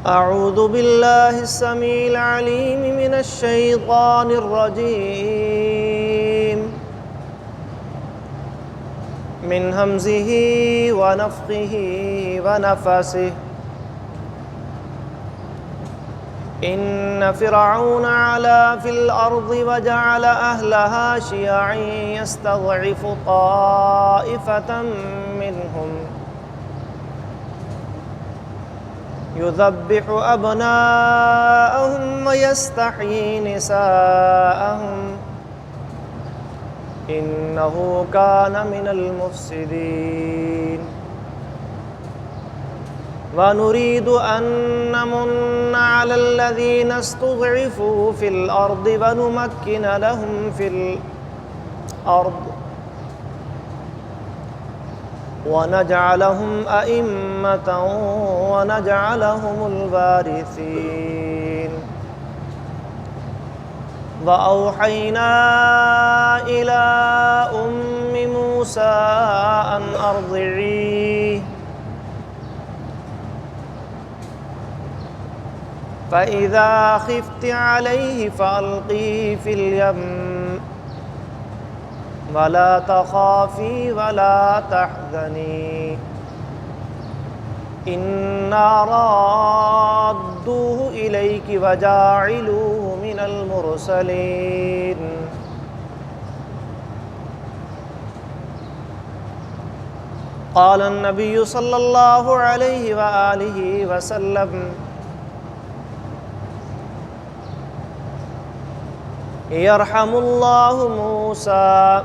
أعوذ بالله السميع العليم من الشيطان الرجيم من همزه ونفخه ونفسه إن فرعون علا في الأرض وجعل أهلها شيعا يستضعف طائفة منهم يذبح أبناءهم ويستحيي نساءهم إنه كان من المفسدين ونريد أن نمن على الذين استضعفوا في الأرض ونمكن لهم في الأرض ونجعلهم أئمة ونجعلهم الوارثين وأوحينا إلى أم موسى أن أرضعيه فإذا خفت عليه فألقيه في اليم ولا تخافي ولا تحزني إنا رادوه إليك وجاعلوه من المرسلين قال النبي صلى الله عليه وآله وسلم يرحم الله موسى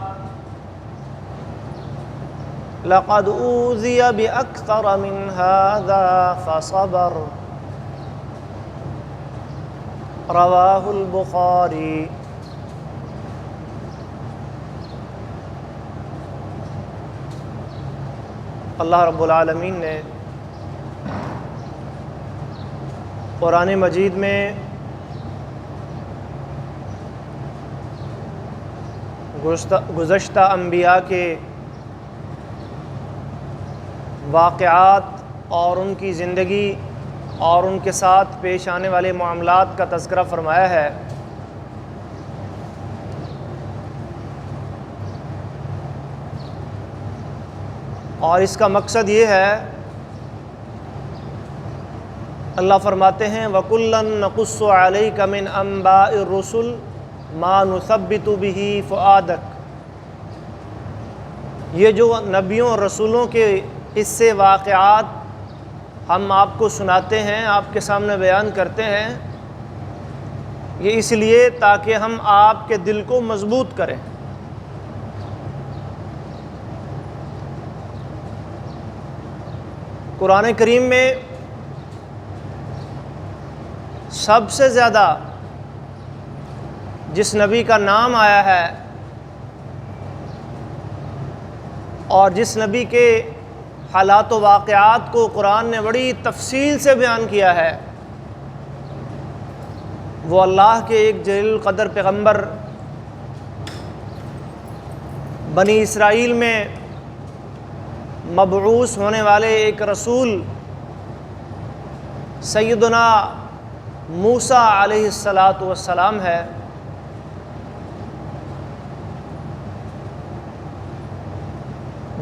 لقد أوذي بأكثر من هذا فصبر رواه البخاری۔ اللہ رب العالمین نے قرآن مجید میں گزشتہ انبیاء کے واقعات اور ان کی زندگی اور ان کے ساتھ پیش آنے والے معاملات کا تذکرہ فرمایا ہے۔ اور اس کا مقصد یہ ہے، اللہ فرماتے ہیں وَكُلًّا نَقُصُّ عَلَيْكَ مِنْ أَنْبَاءِ الرُّسُلِ مَا نُثَبِّتُ بِهِ فُؤَادَكَ، یہ جو نبیوں اور رسولوں کے قصے واقعات ہم آپ کو سناتے ہیں، آپ کے سامنے بیان کرتے ہیں، یہ اس لیے تاکہ ہم آپ کے دل کو مضبوط کریں۔ قرآن کریم میں سب سے زیادہ جس نبی کا نام آیا ہے اور جس نبی کے حالات و واقعات کو قرآن نے بڑی تفصیل سے بیان کیا ہے، وہ اللہ کے ایک جلیل القدر پیغمبر، بنی اسرائیل میں مبعوث ہونے والے ایک رسول سیدنا موسیٰ علیہ السلام ہے۔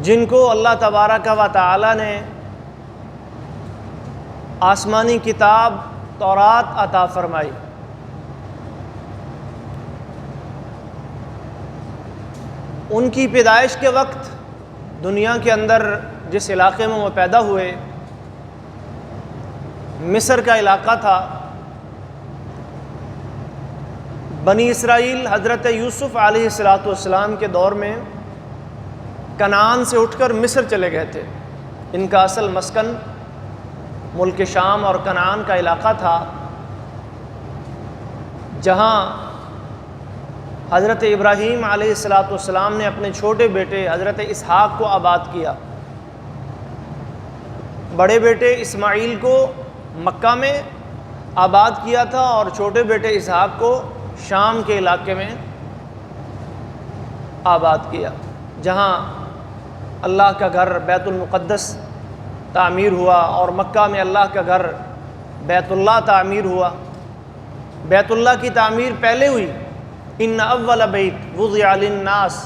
جن کو اللہ تبارک و تعالی نے آسمانی کتاب تورات عطا فرمائی۔ ان کی پیدائش کے وقت دنیا کے اندر جس علاقے میں وہ پیدا ہوئے، مصر کا علاقہ تھا۔ بنی اسرائیل حضرت یوسف علیہ السلام کے دور میں کنعان سے اٹھ کر مصر چلے گئے تھے۔ ان کا اصل مسکن ملک شام اور کنعان کا علاقہ تھا، جہاں حضرت ابراہیم علیہ السلام نے اپنے چھوٹے بیٹے حضرت اسحاق کو آباد کیا۔ بڑے بیٹے اسماعیل کو مکہ میں آباد کیا تھا اور چھوٹے بیٹے اسحاق کو شام کے علاقے میں آباد کیا، جہاں اللہ کا گھر بیت المقدس تعمیر ہوا اور مکہ میں اللہ کا گھر بیت اللہ تعمیر ہوا. بیت اللہ کی تعمیر پہلے ہوئی. ان اول بیت وضع للناس،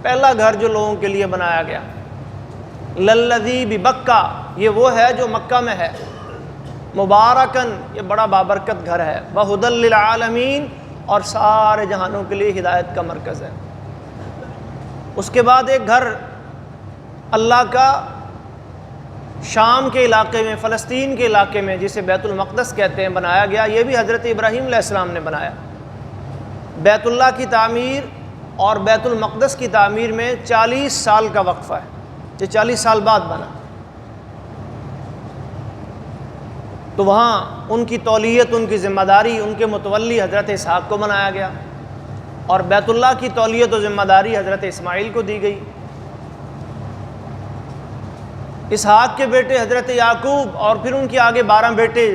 پہلا گھر جو لوگوں کے لیے بنایا گیا. للذی ببکہ، یہ وہ ہے جو مکہ میں ہے. مبارکن، یہ بڑا بابرکت گھر ہے. وہدی للعالمین، اور سارے جہانوں کے لیے ہدایت کا مرکز ہے. اس کے بعد ایک گھر اللہ کا شام کے علاقے میں، فلسطین کے علاقے میں، جسے بیت المقدس کہتے ہیں، بنایا گیا. یہ بھی حضرت ابراہیم علیہ السلام نے بنایا. بیت اللہ کی تعمیر اور بیت المقدس کی تعمیر میں 40 سال کا وقفہ ہے. یہ 40 سال بعد بنا. تو وہاں ان کی تولیت، ان کی ذمہ داری، ان کے متولی حضرت اسحاق کو بنایا گیا، اور بیت اللہ کی تولیت و ذمہ داری حضرت اسماعیل کو دی گئی. اسحاق کے بیٹے حضرت یعقوب، اور پھر ان کے آگے 12 بیٹے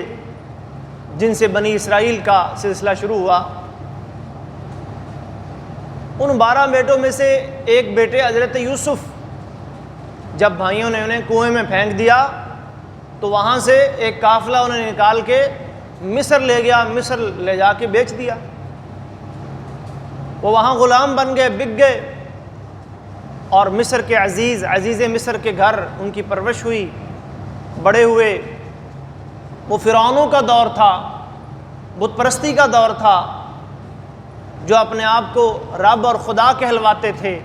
جن سے بنی اسرائیل کا سلسلہ شروع ہوا. ان 12 بیٹوں میں سے ایک بیٹے حضرت یوسف، جب بھائیوں نے انہیں کنویں میں پھینک دیا تو وہاں سے ایک قافلہ انہیں نکال کے مصر لے گیا، مصر لے جا کے بیچ دیا. وہ وہاں غلام بن گئے، بک گئے، اور مصر کے عزیز مصر کے گھر ان کی پرورش ہوئی، بڑے ہوئے. وہ فرعونوں کا دور تھا، بت پرستی کا دور تھا، جو اپنے آپ کو رب اور خدا کہلواتے تھے.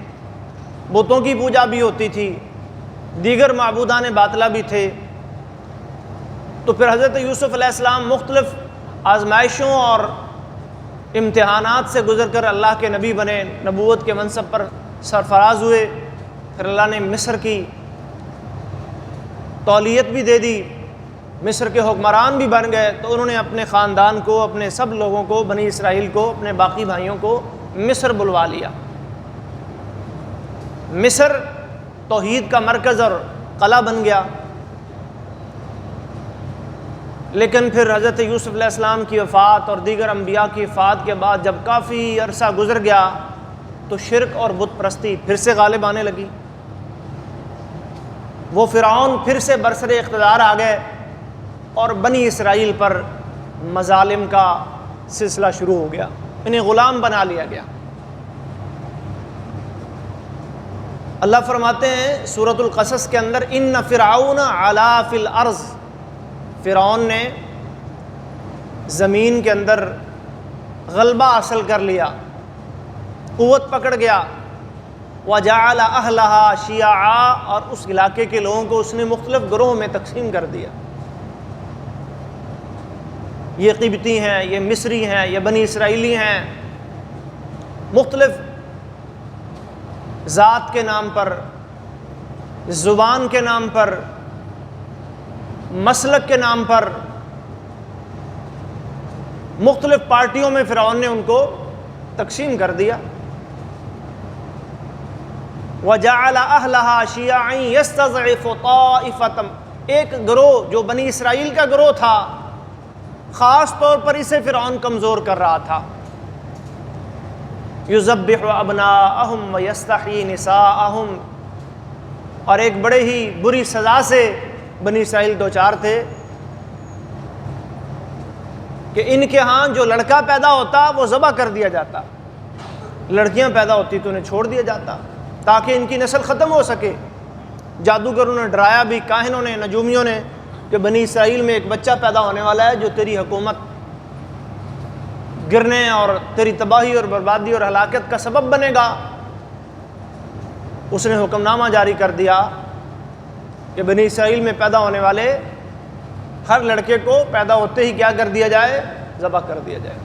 بتوں کی پوجا بھی ہوتی تھی، دیگر معبودان باطلہ بھی تھے. تو پھر حضرت یوسف علیہ السلام مختلف آزمائشوں اور امتحانات سے گزر کر اللہ کے نبی بنے، نبوت کے منصب پر سرفراز ہوئے. پھر اللہ نے مصر کی تولیت بھی دے دی، مصر کے حکمران بھی بن گئے. تو انہوں نے اپنے خاندان کو، اپنے سب لوگوں کو، بنی اسرائیل کو، اپنے باقی بھائیوں کو مصر بلوا لیا. مصر توحید کا مرکز اور قلعہ بن گیا. لیکن پھر حضرت یوسف علیہ السلام کی وفات اور دیگر انبیاء کی وفات کے بعد جب کافی عرصہ گزر گیا تو شرک اور بت پرستی پھر سے غالب آنے لگی. وہ فرعون پھر سے برسر اقتدار آ گئے اور بنی اسرائیل پر مظالم کا سلسلہ شروع ہو گیا، انہیں غلام بنا لیا گیا. اللہ فرماتے ہیں سورۃ القصص کے اندر، ان فرعون علا فی الارض، فرعون نے زمین کے اندر غلبہ حاصل کر لیا، قوت پکڑ گیا. وجعل اہلہا شیعا، اور اس علاقے کے لوگوں کو اس نے مختلف گروہوں میں تقسیم کر دیا. یہ قبطی ہیں، یہ مصری ہیں، یہ بنی اسرائیلی ہیں. مختلف ذات کے نام پر، زبان کے نام پر، مسلک کے نام پر، مختلف پارٹیوں میں فرعون نے ان کو تقسیم کر دیا. وَجَعَلَ أَهْلَهَا شِيَعًا يَسْتَضْعِفُ طَائِفَةً، ایک گروہ جو بنی اسرائیل کا گروہ تھا، خاص طور پر اسے فرعون کمزور کر رہا تھا. يُذَبِّحُ أَبْنَاءَهُمْ وَيَسْتَحْيِي نِسَاءَهُمْ، اور ایک بڑے ہی بری سزا سے بنی اسرائیل دوچار تھے کہ ان کے ہاں جو لڑکا پیدا ہوتا وہ ذبح کر دیا جاتا، لڑکیاں پیدا ہوتی تو انہیں چھوڑ دیا جاتا تاکہ ان کی نسل ختم ہو سکے. جادوگروں نے ڈرایا بھی، کاہنوں نے، نجومیوں نے، کہ بنی اسرائیل میں ایک بچہ پیدا ہونے والا ہے جو تیری حکومت گرنے اور تیری تباہی اور بربادی اور ہلاکت کا سبب بنے گا. اس نے حکم نامہ جاری کر دیا کہ بنی اسرائیل میں پیدا ہونے والے ہر لڑکے کو پیدا ہوتے ہی کیا کر دیا جائے؟ ذبح کر دیا جائے.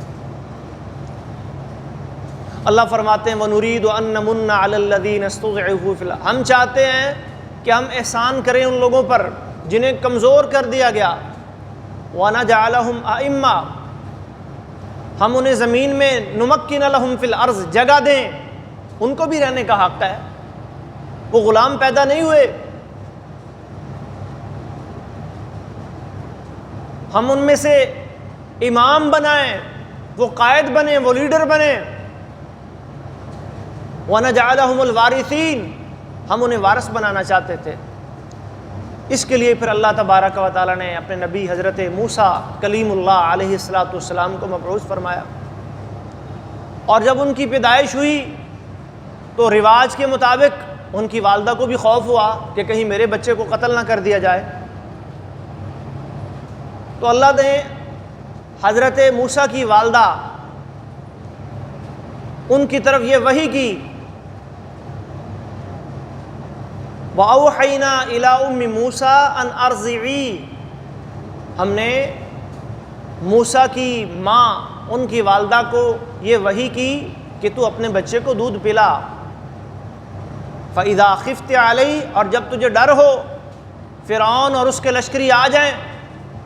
اللہ فرماتے ہیں وَنُرِيدُ أَن نَّمُنَّ عَلَى الَّذِينَ اسْتُضْعِفُوا فِي الْأَرْضِ، ہم چاہتے ہیں کہ ہم احسان کریں ان لوگوں پر جنہیں کمزور کر دیا گیا. وَنَجْعَلَهُمْ أَئِمَّةً، ہم انہیں زمین میں نُمَكِّنَ لَهُمْ فِي الْأَرْضِ، جگہ دیں، ان کو بھی رہنے کا حق ہے. وہ غلام پیدا نہیں ہوئے، ہم ان میں سے امام بنائیں، وہ قائد بنے، وہ لیڈر بنے. وَنَجْعَلَهُمُ الْوَارِثِينَ، ہم انہیں وارث بنانا چاہتے تھے. اس کے لیے پھر اللہ تبارک و تعالیٰ نے اپنے نبی حضرت موسیٰ کلیم اللہ علیہ السلام کو مبعوث فرمایا، اور جب ان کی پیدائش ہوئی تو رواج کے مطابق ان کی والدہ کو بھی خوف ہوا کہ کہیں میرے بچے کو قتل نہ کر دیا جائے، تو اللہ نے حضرت موسیٰ کی والدہ ان کی طرف یہ وحی کی، وَأَوْحَيْنَا إِلَىٰ أُمِّ مُوسَىٰ أَنْ أَرْضِعِيهِ، ہم نے موسیٰ کی ماں ان کی والدہ کو یہ وحی کی کہ تو اپنے بچے کو دودھ پلا، فَإِذَا خِفْتِ عَلَيْهِ، اور جب تجھے ڈر ہو فرعون اور اس کے لشکری آ جائیں،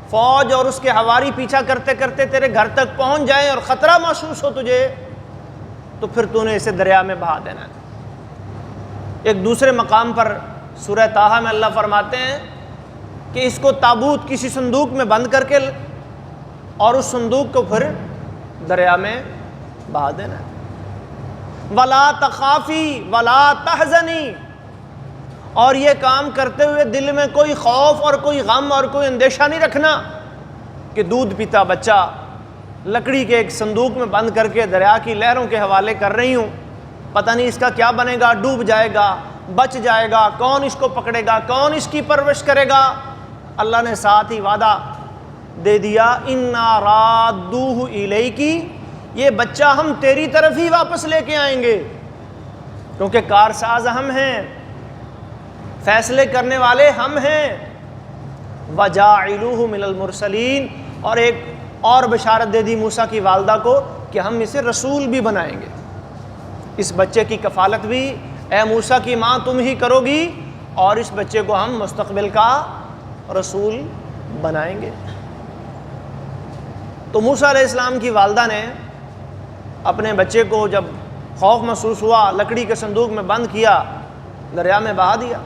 فوج اور اس کے ہواری پیچھا کرتے کرتے تیرے گھر تک پہنچ جائیں اور خطرہ محسوس ہو تجھے، تو پھر تو نے اسے دریا میں بہا دینا ہے۔ ایک دوسرے مقام پر سورہ طٰہٰ میں اللہ فرماتے ہیں کہ اس کو تابوت کسی صندوق میں بند کر کے اور اس صندوق کو پھر دریا میں بہا دینا ہے۔ وَلَا تَخَافِي وَلَا تَحْزَنِي، اور یہ کام کرتے ہوئے دل میں کوئی خوف اور کوئی غم اور کوئی اندیشہ نہیں رکھنا کہ دودھ پیتا بچہ لکڑی کے ایک صندوق میں بند کر کے دریا کی لہروں کے حوالے کر رہی ہوں، پتہ نہیں اس کا کیا بنے گا، ڈوب جائے گا، بچ جائے گا، کون اس کو پکڑے گا، کون اس کی پرورش کرے گا۔ اللہ نے ساتھ ہی وعدہ دے دیا، اِنَّا رَادُّوهُ إِلَيْكِ، یہ بچہ ہم تیری طرف ہی واپس لے کے آئیں گے، کیونکہ کارساز ہم ہیں، فیصلے کرنے والے ہم ہیں۔ وَجَاعِلُوهُ مِنَ الْمُرْسَلِينَ، اور ایک اور بشارت دے دی موسیٰ کی والدہ کو کہ ہم اسے رسول بھی بنائیں گے، اس بچے کی کفالت بھی اے موسیٰ کی ماں تم ہی کرو گی، اور اس بچے کو ہم مستقبل کا رسول بنائیں گے۔ تو موسیٰ علیہ السلام کی والدہ نے اپنے بچے کو جب خوف محسوس ہوا لکڑی کے صندوق میں بند کیا، دریا میں بہا دیا۔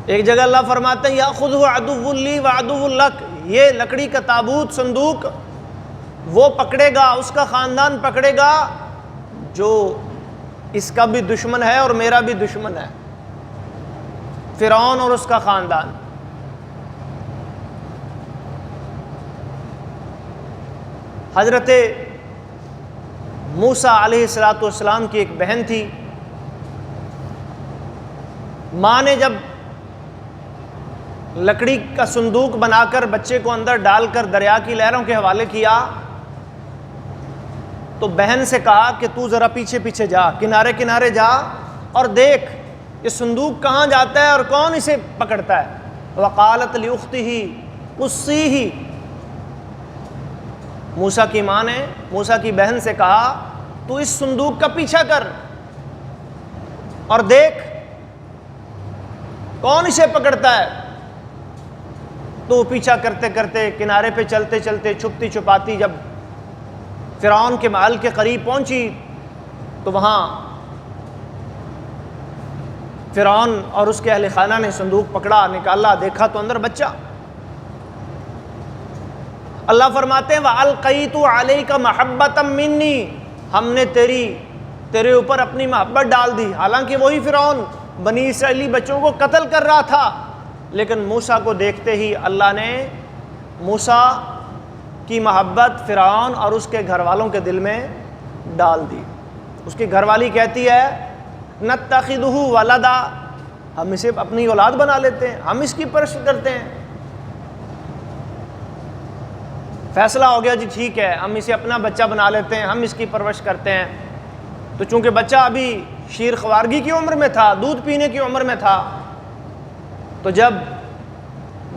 ایک جگہ اللہ فرماتے ہیں یأخذہ عدو لی وعدو لک، یہ لکڑی کا تابوت صندوق وہ پکڑے گا، اس کا خاندان پکڑے گا جو اس کا بھی دشمن ہے اور میرا بھی دشمن ہے، فرعون اور اس کا خاندان۔ حضرت موسیٰ علیہ السلام کی ایک بہن تھی، ماں نے جب لکڑی کا صندوق بنا کر بچے کو اندر ڈال کر دریا کی لہروں کے حوالے کیا تو بہن سے کہا کہ تو ذرا پیچھے پیچھے جا، کنارے کنارے جا اور دیکھ یہ صندوق کہاں جاتا ہے اور کون اسے پکڑتا ہے۔ وقالت لأختہ قصیہ، موسیٰ کی ماں نے موسیٰ کی بہن سے کہا تو اس صندوق کا پیچھا کر اور دیکھ کون اسے پکڑتا ہے۔ تو وہ پیچھا کرتے کرتے کنارے پہ چلتے چلتے چھپتی چھپاتی جب فرعون کے محل کے قریب پہنچی تو وہاں فرعون اور اس کے اہل خانہ نے صندوق پکڑا، نکالا، دیکھا تو اندر بچہ۔ اللہ فرماتے ہیں وَأَلْقَيْتُ عَلَيْكَ مَحَبَّةً مِّنِّي، ہم نے تیرے اوپر اپنی محبت ڈال دی۔ حالانکہ وہی فرعون بنی اسرائیلی بچوں کو قتل کر رہا تھا، لیکن موسیٰ کو دیکھتے ہی اللہ نے موسیٰ کی محبت فرعون اور اس کے گھر والوں کے دل میں ڈال دی۔ اس کی گھر والی کہتی ہے نَتَّخِذُهُ وَلَدًا، ہم اسے اپنی اولاد بنا لیتے ہیں، ہم اس کی پرورش کرتے ہیں۔ فیصلہ ہو گیا جی ٹھیک ہے ہم اسے اپنا بچہ بنا لیتے ہیں، ہم اس کی پرورش کرتے ہیں۔ تو چونکہ بچہ ابھی شیر خوارگی کی عمر میں تھا، دودھ پینے کی عمر میں تھا، تو جب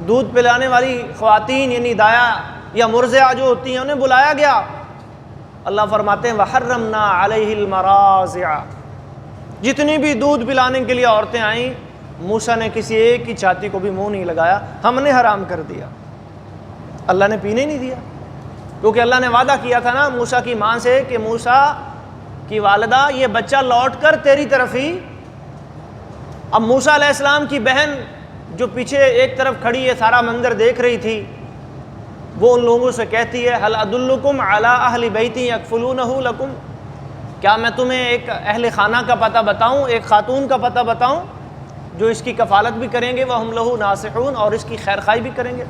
دودھ پلانے والی خواتین یعنی دایا یا مرضعہ جو ہوتی ہیں انہیں بلایا گیا، اللہ فرماتے ہیں وَحَرَّمْنَا عَلَيْهِ الْمَرَاضِعَ، جتنی بھی دودھ پلانے کے لیے عورتیں آئیں موسیٰ نے کسی ایک کی چھاتی کو بھی منہ نہیں لگایا، ہم نے حرام کر دیا، اللہ نے پینے نہیں دیا، کیونکہ اللہ نے وعدہ کیا تھا نا موسیٰ کی ماں سے کہ موسیٰ کی والدہ یہ بچہ لوٹ کر تیری طرف ہی۔ اب موسیٰ علیہ السلام کی بہن جو پیچھے ایک طرف کھڑی ہے سارا منظر دیکھ رہی تھی، وہ ان لوگوں سے کہتی ہے هل ادلکم علی اہل بیت یکفلونہ لکم، کیا میں تمہیں ایک اہل خانہ کا پتہ بتاؤں، ایک خاتون کا پتہ بتاؤں جو اس کی کفالت بھی کریں گے وَهُمْ لَهُ نَاصِحُونَ، اور اس کی خیر خواہی بھی کریں گے۔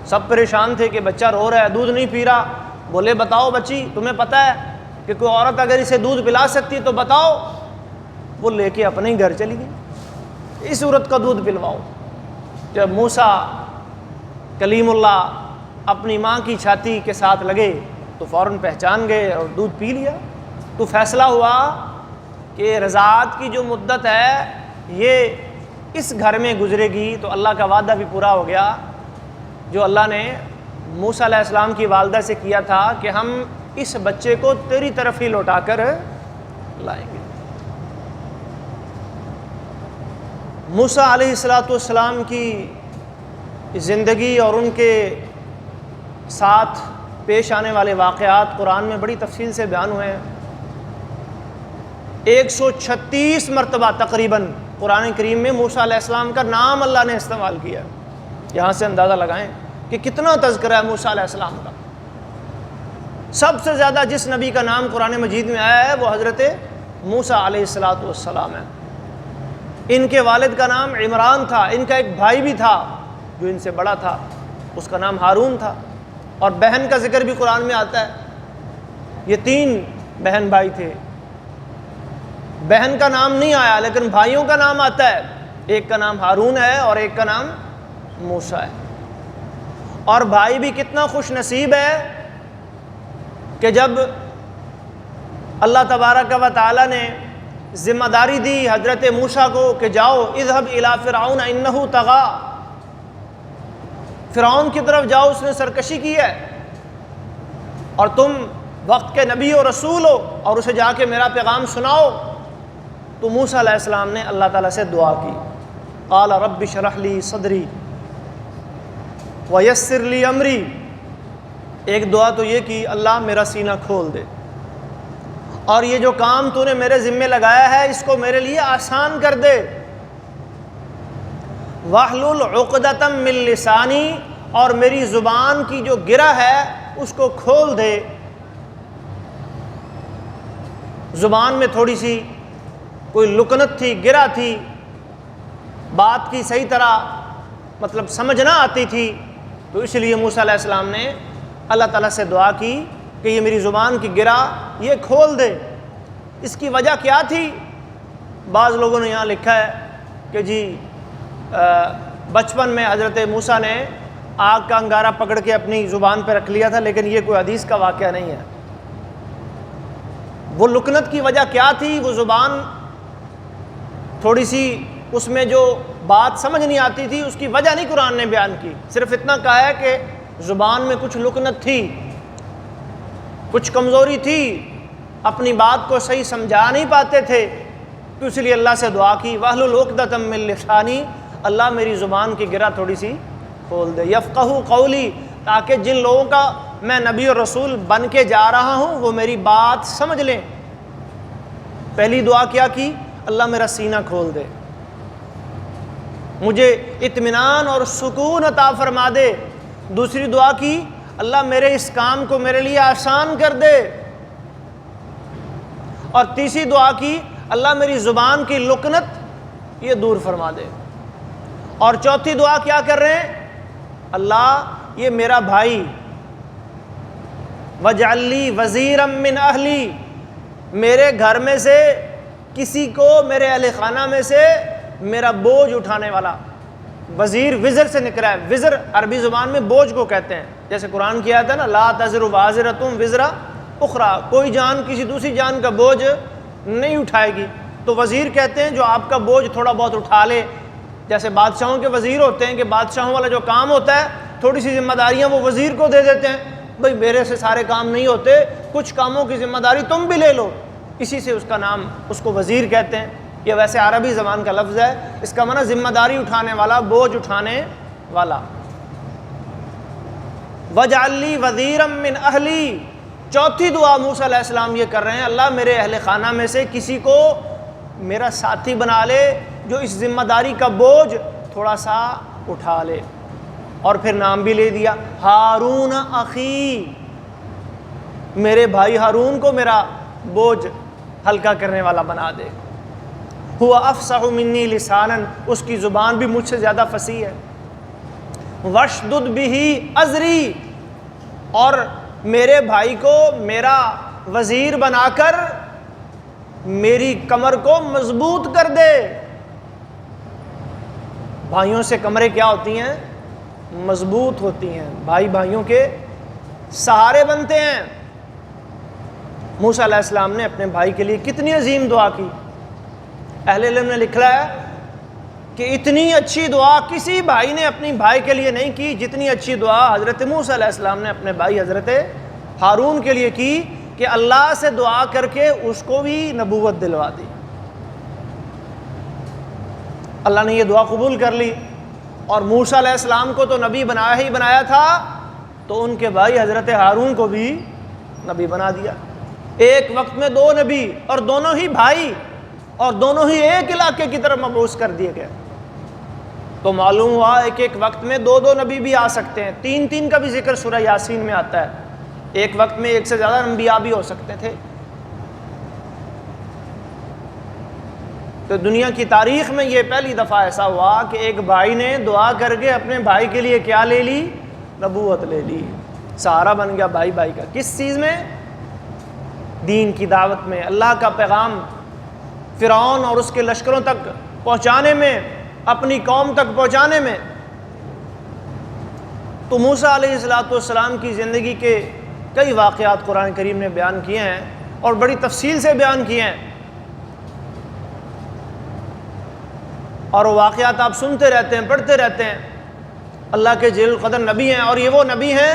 سب پریشان تھے کہ بچہ رو رہا ہے، دودھ نہیں پی رہا۔ بولے بتاؤ بچی، تمہیں پتہ ہے کہ کوئی عورت اگر اسے دودھ پلا سکتی ہے تو بتاؤ۔ وہ لے کے اپنے ہی گھر چلی گئی، اس عورت کا دودھ پلواؤ۔ جب موسیٰ کلیم اللہ اپنی ماں کی چھاتی کے ساتھ لگے تو فوراً پہچان گئے اور دودھ پی لیا۔ تو فیصلہ ہوا کہ رضاعت کی جو مدت ہے یہ اس گھر میں گزرے گی، تو اللہ کا وعدہ بھی پورا ہو گیا جو اللہ نے موسیٰ علیہ السلام کی والدہ سے کیا تھا کہ ہم اس بچے کو تیری طرف ہی لوٹا کر لائیں گے۔ موسیٰ علیہ السلام کی زندگی اور ان کے ساتھ پیش آنے والے واقعات قرآن میں بڑی تفصیل سے بیان ہوئے ہیں۔ 136 مرتبہ تقریباً قرآن کریم میں موسیٰ علیہ السلام کا نام اللہ نے استعمال کیا۔ یہاں سے اندازہ لگائیں کہ کتنا تذکرہ ہے موسیٰ علیہ السلام کا۔ سب سے زیادہ جس نبی کا نام قرآن مجید میں آیا ہے وہ حضرت موسیٰ علیہ السلام ہے۔ ان کے والد کا نام عمران تھا، ان کا ایک بھائی بھی تھا جو ان سے بڑا تھا، اس کا نام ہارون تھا، اور بہن کا ذکر بھی قرآن میں آتا ہے۔ یہ 3 بہن بھائی تھے۔ بہن کا نام نہیں آیا لیکن بھائیوں کا نام آتا ہے، ایک کا نام ہارون ہے اور ایک کا نام موسیٰ ہے۔ اور بھائی بھی کتنا خوش نصیب ہے کہ جب اللہ تبارک و تعالی نے ذمہ داری دی حضرت موسیٰ کو کہ جاؤ اذهب الى فرعون انه طغى، فرعون کی طرف جاؤ، اس نے سرکشی کی ہے، اور تم وقت کے نبی و رسول ہو اور اسے جا کے میرا پیغام سناؤ۔ تو موسیٰ علیہ السلام نے اللہ تعالیٰ سے دعا کی، قال رب اشرح لی صدری ویسر لی امری۔ ایک دعا تو یہ کی اللہ میرا سینہ کھول دے، اور یہ جو کام تو نے میرے ذمے لگایا ہے اس کو میرے لیے آسان کر دے۔ واحلل عقدۃ من لسانی، اور میری زبان کی جو گرہ ہے اس کو کھول دے۔ زبان میں تھوڑی سی کوئی لکنت تھی، گرہ تھی، بات کی صحیح طرح مطلب سمجھ نہ آتی تھی، تو اس لیے موسیٰ علیہ السلام نے اللہ تعالیٰ سے دعا کی کہ یہ میری زبان کی گرہ یہ کھول دے۔ اس کی وجہ کیا تھی؟ بعض لوگوں نے یہاں لکھا ہے کہ جی بچپن میں حضرت موسیٰ نے آگ کا انگارہ پکڑ کے اپنی زبان پہ رکھ لیا تھا، لیکن یہ کوئی حدیث کا واقعہ نہیں ہے۔ وہ لکنت کی وجہ کیا تھی؟ وہ زبان تھوڑی سی اس میں جو بات سمجھ نہیں آتی تھی، اس کی وجہ نہیں قرآن نے بیان کی، صرف اتنا کہا ہے کہ زبان میں کچھ لکنت تھی، کچھ کمزوری تھی، اپنی بات کو صحیح سمجھا نہیں پاتے تھے، تو اس لیے اللہ سے دعا کی واحلل عقدۃ من لسانی، اللہ میری زبان کی گرہ تھوڑی سی کھول دے، یفقہوا قولی، تاکہ جن لوگوں کا میں نبی اور رسول بن کے جا رہا ہوں وہ میری بات سمجھ لیں۔ پہلی دعا کیا کی؟ اللہ میرا سینہ کھول دے، مجھے اطمینان اور سکون عطا فرما دے۔ دوسری دعا کی اللہ میرے اس کام کو میرے لیے آسان کر دے۔ اور تیسری دعا کی اللہ میری زبان کی لکنت یہ دور فرما دے۔ اور چوتھی دعا کیا کر رہے ہیں؟ اللہ یہ میرا بھائی وَاجْعَلْ لِي وَزِيرًا مِّنْ أَهْلِي، میرے گھر میں سے کسی کو، میرے اہل خانہ میں سے میرا بوجھ اٹھانے والا۔ وزیر وزر سے نکلا ہے، وزر عربی زبان میں بوجھ کو کہتے ہیں، جیسے قرآن کی آیت ہے نا لا تزر وازرۃ وزر اخرى، کوئی جان کسی دوسری جان کا بوجھ نہیں اٹھائے گی، تو وزیر کہتے ہیں جو آپ کا بوجھ تھوڑا بہت اٹھا لے۔ جیسے بادشاہوں کے وزیر ہوتے ہیں کہ بادشاہوں والا جو کام ہوتا ہے تھوڑی سی ذمہ داریاں وہ وزیر کو دے دیتے ہیں، بھئی میرے سے سارے کام نہیں ہوتے، کچھ کاموں کی ذمہ داری تم بھی لے لو، اسی سے اس کا نام اس کو وزیر کہتے ہیں۔ یہ ویسے عربی زبان کا لفظ ہے، اس کا معنی ذمہ داری اٹھانے والا، بوجھ اٹھانے والا۔ وَاجْعَلْ لِي وَزِيرًا مِّنْ أَهْلِي، چوتھی دعا موسیٰ علیہ السلام یہ کر رہے ہیں اللہ میرے اہل خانہ میں سے کسی کو میرا ساتھی بنا لے جو اس ذمہ داری کا بوجھ تھوڑا سا اٹھا لے۔ اور پھر نام بھی لے دیا ہارون اخی، میرے بھائی ہارون کو میرا بوجھ ہلکا کرنے والا بنا دے۔ هو افصح منی لسانا، اس کی زبان بھی مجھ سے زیادہ فصیح ہے، واشدد به ازری، اور میرے بھائی کو میرا وزیر بنا کر میری کمر کو مضبوط کر دے۔ بھائیوں سے کمریں کیا ہوتی ہیں؟ مضبوط ہوتی ہیں، بھائی بھائیوں کے سہارے بنتے ہیں۔ موسیٰ علیہ السلام نے اپنے بھائی کے لیے کتنی عظیم دعا کی۔ اہل علم نے لکھا ہے کہ اتنی اچھی دعا کسی بھائی نے اپنی بھائی کے لیے نہیں کی جتنی اچھی دعا حضرت موسیٰ علیہ السلام نے اپنے بھائی حضرت ہارون کے لیے کی، کہ اللہ سے دعا کر کے اس کو بھی نبوت دلوا دی۔ اللہ نے یہ دعا قبول کر لی، اور موسیٰ علیہ السلام کو تو نبی بنایا ہی بنایا تھا، تو ان کے بھائی حضرت ہارون کو بھی نبی بنا دیا۔ ایک وقت میں دو نبی، اور دونوں ہی بھائی، اور دونوں ہی ایک علاقے کی طرف مبعوث کر دیے گئے۔ تو معلوم ہوا ایک ایک وقت میں دو دو نبی بھی آ سکتے ہیں، تین تین کا بھی ذکر سورہ یاسین میں آتا ہے، ایک وقت میں ایک سے زیادہ انبیاء بھی ہو سکتے تھے۔ تو دنیا کی تاریخ میں یہ پہلی دفعہ ایسا ہوا کہ ایک بھائی نے دعا کر کے اپنے بھائی کے لیے کیا لے لی؟ نبوت لے لی، سہارا بن گیا بھائی بھائی کا۔ کس چیز میں؟ دین کی دعوت میں، اللہ کا پیغام فرعون اور اس کے لشکروں تک پہنچانے میں، اپنی قوم تک پہنچانے میں۔ تو موسیٰ علیہ السلام کی زندگی کے کئی واقعات قرآن کریم نے بیان کیے ہیں، اور بڑی تفصیل سے بیان کیے ہیں، اور وہ واقعات آپ سنتے رہتے ہیں، پڑھتے رہتے ہیں۔ اللہ کے جلیل القدر نبی ہیں، اور یہ وہ نبی ہیں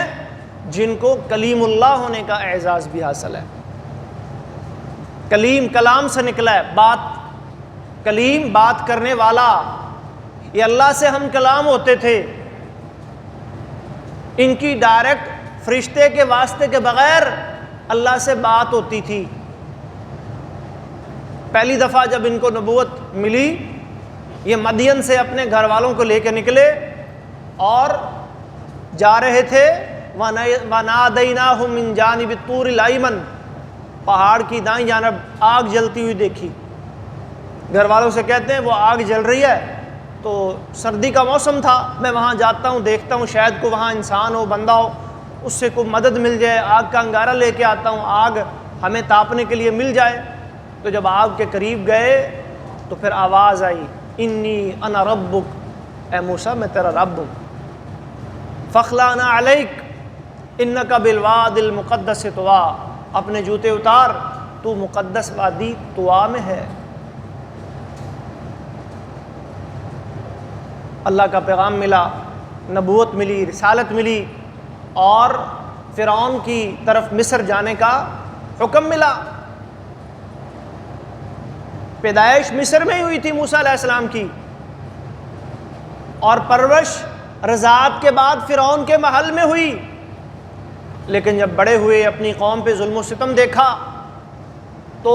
جن کو کلیم اللہ ہونے کا اعزاز بھی حاصل ہے۔ کلیم کلام سے نکلا ہے، بات، کلیم بات کرنے والا، یہ اللہ سے ہم کلام ہوتے تھے، ان کی ڈائریکٹ فرشتے کے واسطے کے بغیر اللہ سے بات ہوتی تھی۔ پہلی دفعہ جب ان کو نبوت ملی، یہ مدین سے اپنے گھر والوں کو لے کے نکلے اور جا رہے تھے، وَنَادَيْنَاهُ مِنْ جَانِبِ الطُّورِ الْأَيْمَنِ، پہاڑ کی دائیں جانب آگ جلتی ہوئی دیکھی۔ گھر والوں سے کہتے ہیں وہ آگ جل رہی ہے، تو سردی کا موسم تھا، میں وہاں جاتا ہوں، دیکھتا ہوں شاید کو وہاں انسان ہو، بندہ ہو، اس سے کوئی مدد مل جائے، آگ کا انگارہ لے کے آتا ہوں، آگ ہمیں تاپنے کے لیے مل جائے۔ تو جب آگ کے قریب گئے تو پھر آواز آئی، انی انا ربک، اے موسیٰ میں تیرا رب ہوں، فاخلعنا علیک انک بالوادی المقدس طویٰ، اپنے جوتے اتار، تو مقدس وادی طویٰ میں ہے۔ اللہ کا پیغام ملا، نبوت ملی، رسالت ملی، اور فرعون کی طرف مصر جانے کا حکم ملا۔ پیدائش مصر میں ہی ہوئی تھی موسیٰ علیہ السلام کی، اور پرورش رضاعت کے بعد فرعون کے محل میں ہوئی، لیکن جب بڑے ہوئے، اپنی قوم پہ ظلم و ستم دیکھا تو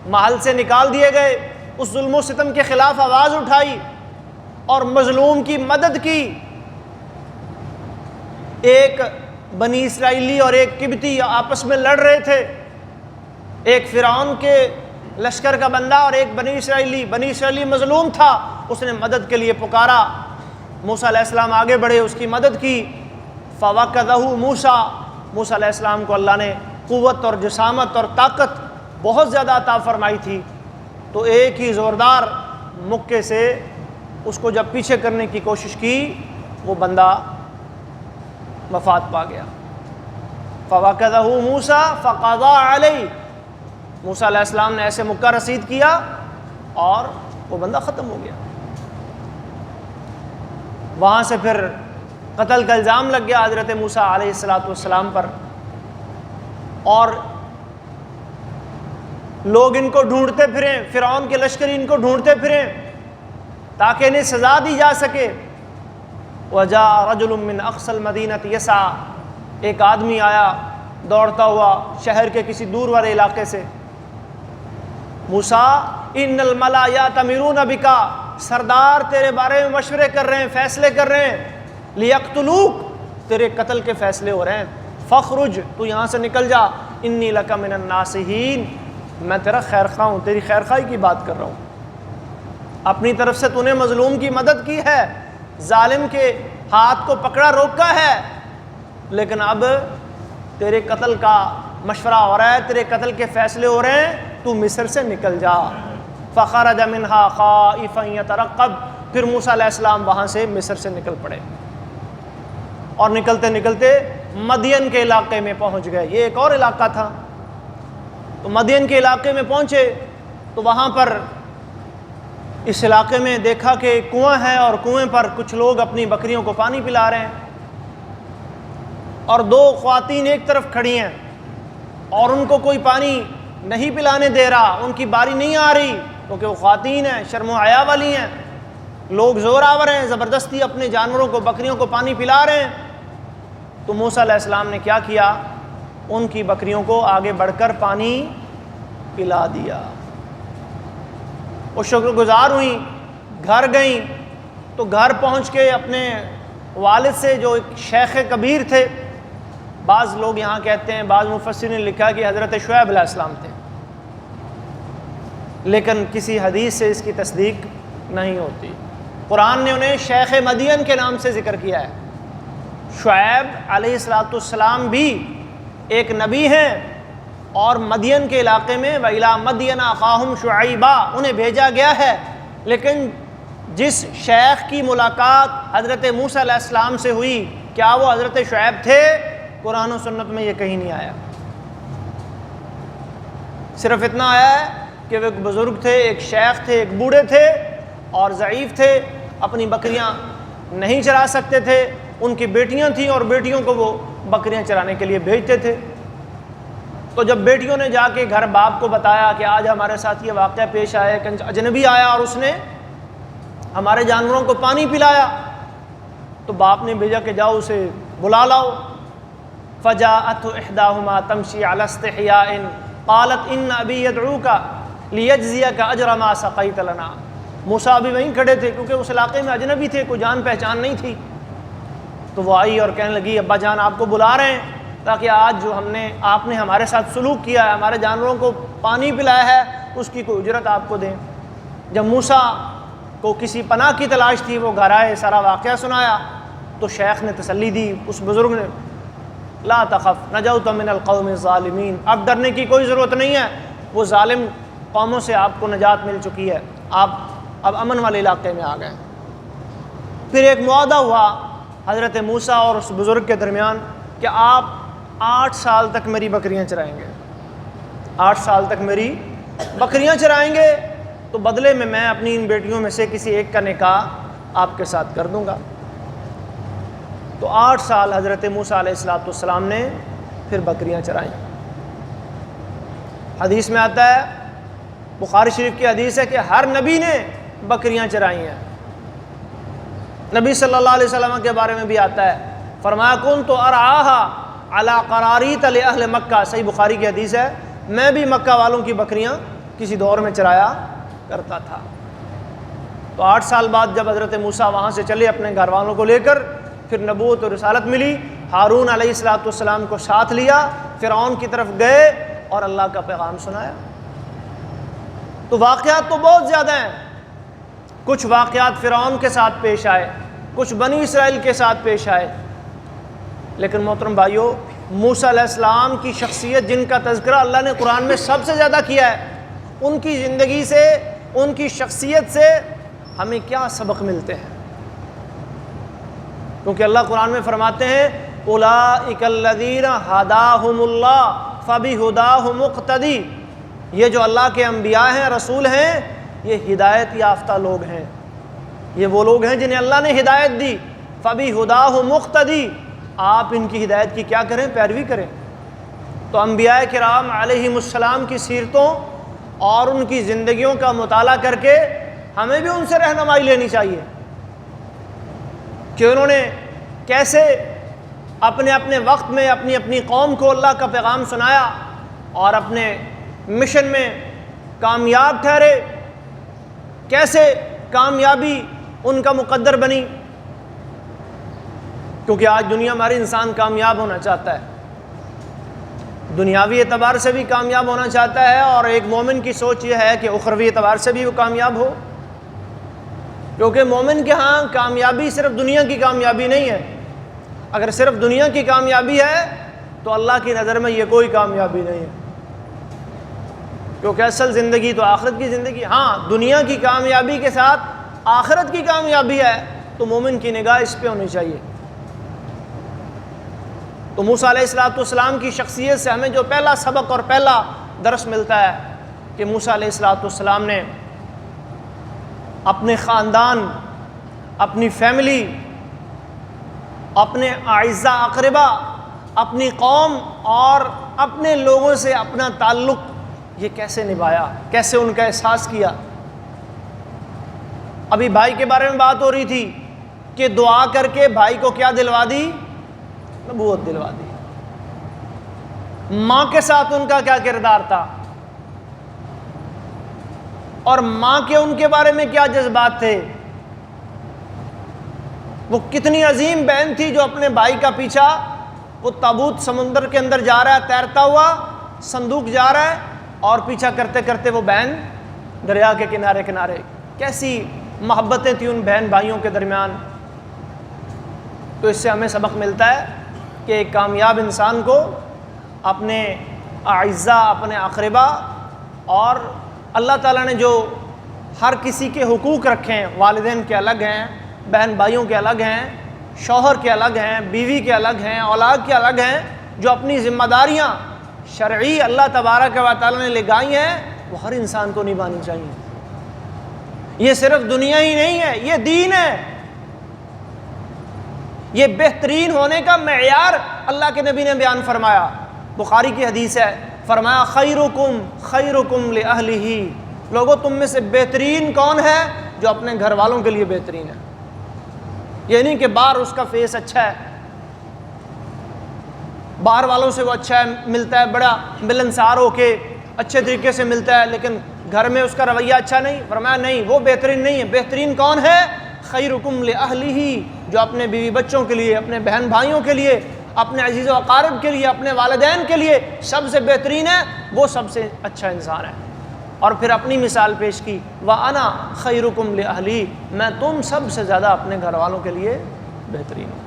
محل سے نکال دیے گئے، اس ظلم و ستم کے خلاف آواز اٹھائی اور مظلوم کی مدد کی۔ ایک بنی اسرائیلی اور ایک قبطی آپس میں لڑ رہے تھے، ایک فرعون کے لشکر کا بندہ اور ایک بنی اسرائیلی مظلوم تھا، اس نے مدد کے لیے پکارا، موسیٰ علیہ السلام آگے بڑھے، اس کی مدد کی۔ فَوَقَذَهُ موسیٰ علیہ السلام کو اللہ نے قوت اور جسامت اور طاقت بہت زیادہ عطا فرمائی تھی، تو ایک ہی زوردار مکے سے اس کو جب پیچھے کرنے کی کوشش کی، وہ بندہ وفات پا گیا۔ فَوَقَذَهُ مُوسَىٰ فَقَضَىٰ عَلَيْهِ، موسیٰ علیہ السلام نے ایسے مکہ رسید کیا اور وہ بندہ ختم ہو گیا۔ وہاں سے پھر قتل کا الزام لگ گیا حضرت موسیٰ علیہ السلام پر، اور لوگ ان کو ڈھونڈتے پھریں، فرعون کے لشکری ان کو ڈھونڈتے پھریں تاکہ انہیں سزا دی جا سکے۔ وَجَاءَ رَجُلٌ مِّنْ أَقْصَى الْمَدِينَةِ يَسْعَىٰ، ایک آدمی آیا دوڑتا ہوا شہر کے کسی دور والے علاقے سے۔ موسیٰ اِنَّ الْمَلَأَ يَأْتَمِرُونَ بِكَ، سردار تیرے بارے میں مشورے کر رہے ہیں، فیصلے کر رہے ہیں، لِيَقْتُلُوكَ، تیرے قتل کے فیصلے ہو رہے ہیں، فَاخْرُجْ، تو یہاں سے نکل جا، إِنِّي لَكَ مِنَ النَّاصِحِينَ، میں تیرا خیر خواہ ہوں، تیری خیر خواہی کی بات کر رہا ہوں۔ اپنی طرف سے تو نے مظلوم کی مدد کی ہے، ظالم کے ہاتھ کو پکڑا روکا ہے، لیکن اب تیرے قتل کا مشورہ ہو رہا ہے، تیرے قتل کے فیصلے ہو رہے ہیں، تو مصر سے نکل جا۔ فخرج منہا خائفا یترقب، پھر موسیٰ علیہ السلام وہاں سے مصر سے نکل پڑے، اور نکلتے نکلتے مدین کے علاقے میں پہنچ گئے۔ یہ ایک اور علاقہ تھا، تو مدین کے علاقے میں پہنچے تو وہاں پر اس علاقے میں دیکھا کہ ایک کنواں ہے، اور کنویں پر کچھ لوگ اپنی بکریوں کو پانی پلا رہے ہیں، اور دو خواتین ایک طرف کھڑی ہیں، اور ان کو کوئی پانی نہیں پلانے دے رہا، ان کی باری نہیں آ رہی، کیونکہ وہ خواتین ہیں، شرم و حیا والی ہیں، لوگ زور آور ہیں، زبردستی اپنے جانوروں کو، بکریوں کو پانی پلا رہے ہیں۔ تو موسیٰ علیہ السلام نے کیا کیا؟ ان کی بکریوں کو آگے بڑھ کر پانی پلا دیا۔ وہ شکر گزار ہوئیں، گھر گئیں، تو گھر پہنچ کے اپنے والد سے، جو ایک شیخ کبیر تھے، بعض لوگ یہاں کہتے ہیں، بعض مفسرین نے لکھا کہ حضرت شعیب علیہ السلام تھے، لیکن کسی حدیث سے اس کی تصدیق نہیں ہوتی۔ قرآن نے انہیں شیخ مدین کے نام سے ذکر کیا ہے۔ شعیب علیہ السلام بھی ایک نبی ہیں، اور مدین کے علاقے میں وَإِلَىٰ مَدْيَنَ أَخَاهُمْ شُعَيْبًا انہیں بھیجا گیا ہے، لیکن جس شیخ کی ملاقات حضرت موسیٰ علیہ السلام سے ہوئی، کیا وہ حضرت شعیب تھے؟ قرآن و سنت میں یہ کہیں نہیں آیا۔ صرف اتنا آیا ہے کہ وہ ایک بزرگ تھے، ایک شیخ تھے، ایک بوڑھے تھے، اور ضعیف تھے، اپنی بکریاں نہیں چرا سکتے تھے، ان کی بیٹیاں تھیں، اور بیٹیوں کو وہ بکریاں چرانے کے لیے بھیجتے تھے۔ تو جب بیٹیوں نے جا کے گھر باپ کو بتایا کہ آج ہمارے ساتھ یہ واقعہ پیش آیا کہ اجنبی آیا اور اس نے ہمارے جانوروں کو پانی پلایا، تو باپ نے بھیجا کہ جاؤ اسے بلا لاؤ۔ فَجَاءَتْهُ إِحْدَاهُمَا تَمْشِي عَلَى اسْتِحْيَاءٍ قَالَتْ إِنَّ أَبِي يَدْعُوكَ لِيَجْزِيَكَ أَجْرَ مَا سَقَيْتَ لَنَا۔ موسیٰ بھی وہیں کھڑے تھے، کیونکہ اس علاقے میں اجنبی تھے، کوئی جان پہچان نہیں تھی۔ تو وہ آئی اور کہنے لگی ابا جان آپ کو بلا رہے ہیں، تاکہ آج جو آپ نے ہمارے ساتھ سلوک کیا ہے، ہمارے جانوروں کو پانی پلایا ہے، اس کی کوئی اجرت آپ کو دیں۔ جب موسیٰ کو کسی پناہ کی تلاش تھی، وہ گھر آئے، سارا واقعہ سنایا، تو شیخ نے تسلی دی، اس بزرگ نے، لا تخف نجوت من القوم الظالمین، اب ڈرنے کی کوئی ضرورت نہیں ہے، وہ ظالم قوموں سے آپ کو نجات مل چکی ہے، آپ اب امن والے علاقے میں آ گئے۔ پھر ایک معاہدہ ہوا حضرت موسیٰ اور اس بزرگ کے درمیان کہ آپ 8 سال تک میری بکریاں چرائیں گے، 8 سال تک میری بکریاں چرائیں گے، تو بدلے میں اپنی ان بیٹیوں میں سے کسی ایک کا نکاح آپ کے ساتھ کر دوں گا۔ تو 8 سال حضرت موسیٰ علیہ السلام نے پھر بکریاں چرائیں۔ حدیث میں آتا ہے، بخاری شریف کی حدیث ہے کہ ہر نبی نے بکریاں چرائی ہیں۔ نبی صلی اللہ علیہ وسلم کے بارے میں بھی آتا ہے، فرمایا كنت ارعاها على قراريط لأهل مکہ، صحیح بخاری کی حدیث ہے، میں بھی مکہ والوں کی بکریاں کسی دور میں چرایا کرتا تھا۔ تو 8 سال بعد جب حضرت موسیٰ وہاں سے چلے اپنے گھر والوں کو لے کر، پھر نبوت اور رسالت ملی، ہارون علیہ السلام کو ساتھ لیا، فرعون کی طرف گئے اور اللہ کا پیغام سنایا۔ تو واقعات تو بہت زیادہ ہیں، کچھ واقعات فرعون کے ساتھ پیش آئے، کچھ بنی اسرائیل کے ساتھ پیش آئے، لیکن محترم بھائیو، موسیٰ علیہ السلام کی شخصیت جن کا تذکرہ اللہ نے قرآن میں سب سے زیادہ کیا ہے، ان کی زندگی سے، ان کی شخصیت سے ہمیں کیا سبق ملتے ہیں؟ کیونکہ اللہ قرآن میں فرماتے ہیں اولئک الذین ھداھم اللہ فبہداہ مقتدی، یہ جو اللہ کے انبیاء ہیں، رسول ہیں، یہ ہدایت یافتہ لوگ ہیں، یہ وہ لوگ ہیں جنہیں اللہ نے ہدایت دی، فبہداہ مقتدی، آپ ان کی ہدایت کی کیا کریں؟ پیروی کریں۔ تو انبیاء کرام علیہم السلام کی سیرتوں اور ان کی زندگیوں کا مطالعہ کر کے ہمیں بھی ان سے رہنمائی لینی چاہیے کہ انہوں نے کیسے اپنے اپنے وقت میں اپنی اپنی قوم کو اللہ کا پیغام سنایا اور اپنے مشن میں کامیاب ٹھہرے، کیسے کامیابی ان کا مقدر بنی، کیونکہ آج دنیا ہماری انسان کامیاب ہونا چاہتا ہے، دنیاوی اعتبار سے بھی کامیاب ہونا چاہتا ہے، اور ایک مومن کی سوچ یہ ہے کہ اخروی اعتبار سے بھی وہ کامیاب ہو۔ کیونکہ مومن کے ہاں کامیابی صرف دنیا کی کامیابی نہیں ہے. اگر صرف دنیا کی کامیابی ہے تو اللہ کی نظر میں یہ کوئی کامیابی نہیں ہے، کیونکہ اصل زندگی تو آخرت کی زندگی. ہاں دنیا کی کامیابی کے ساتھ آخرت کی کامیابی ہے تو مومن کی نگاہ اس پہ ہونی چاہیے. تو موسیٰ علیہ السلام کی شخصیت سے ہمیں جو پہلا سبق اور پہلا درس ملتا ہے کہ موسیٰ علیہ السلام نے اپنے خاندان، اپنی فیملی، اپنے اعزاء اقربا، اپنی قوم اور اپنے لوگوں سے اپنا تعلق یہ کیسے نبھایا، کیسے ان کا احساس کیا. ابھی بھائی کے بارے میں بات ہو رہی تھی کہ دعا کر کے بھائی کو کیا دلوا دی؟ نبوت دلوا دی. ماں کے ساتھ ان کا کیا کردار تھا اور ماں کے ان کے بارے میں کیا جذبات تھے. وہ کتنی عظیم بہن تھی جو اپنے بھائی کا پیچھا، وہ تابوت سمندر کے اندر جا رہا ہے تیرتا ہوا، صندوق جا رہا ہے اور پیچھا کرتے کرتے وہ بہن دریا کے کنارے کنارے. کیسی محبتیں تھیں ان بہن بھائیوں کے درمیان. تو اس سے ہمیں سبق ملتا ہے کہ ایک کامیاب انسان کو اپنے اعزاء، اپنے اقربا اور اللہ تعالیٰ نے جو ہر کسی کے حقوق رکھے ہیں، والدین کے الگ ہیں، بہن بھائیوں کے الگ ہیں، شوہر کے الگ ہیں، بیوی کے الگ ہیں، اولاد کے الگ ہیں، جو اپنی ذمہ داریاں شرعی اللہ تبارک و تعالیٰ نے لگائی ہیں وہ ہر انسان کو نبھانی چاہیے. یہ صرف دنیا ہی نہیں ہے، یہ دین ہے. یہ بہترین ہونے کا معیار اللہ کے نبی نے بیان فرمایا. بخاری کی حدیث ہے، فرمایا خیرکم خیرکم لأہلہ، لوگوں تم میں سے بہترین کون ہے؟ جو اپنے گھر والوں کے لیے بہترین ہے. یہ نہیں کہ باہر اس کا فیس اچھا ہے، باہر والوں سے وہ اچھا ہے، ملتا ہے بڑا ملنسار ہو کے اچھے طریقے سے ملتا ہے، لیکن گھر میں اس کا رویہ اچھا نہیں. فرمایا نہیں، وہ بہترین نہیں ہے. بہترین کون ہے؟ خیرکم لأہلہ، جو اپنے بیوی بچوں کے لیے، اپنے بہن بھائیوں کے لیے، اپنے عزیز و اقارب کے لیے، اپنے والدین کے لیے سب سے بہترین ہے، وہ سب سے اچھا انسان ہے. اور پھر اپنی مثال پیش کی، وَأَنَا خَيْرُكُمْ لِأَهْلِي، میں تم سب سے زیادہ اپنے گھر والوں کے لیے بہترین ہوں.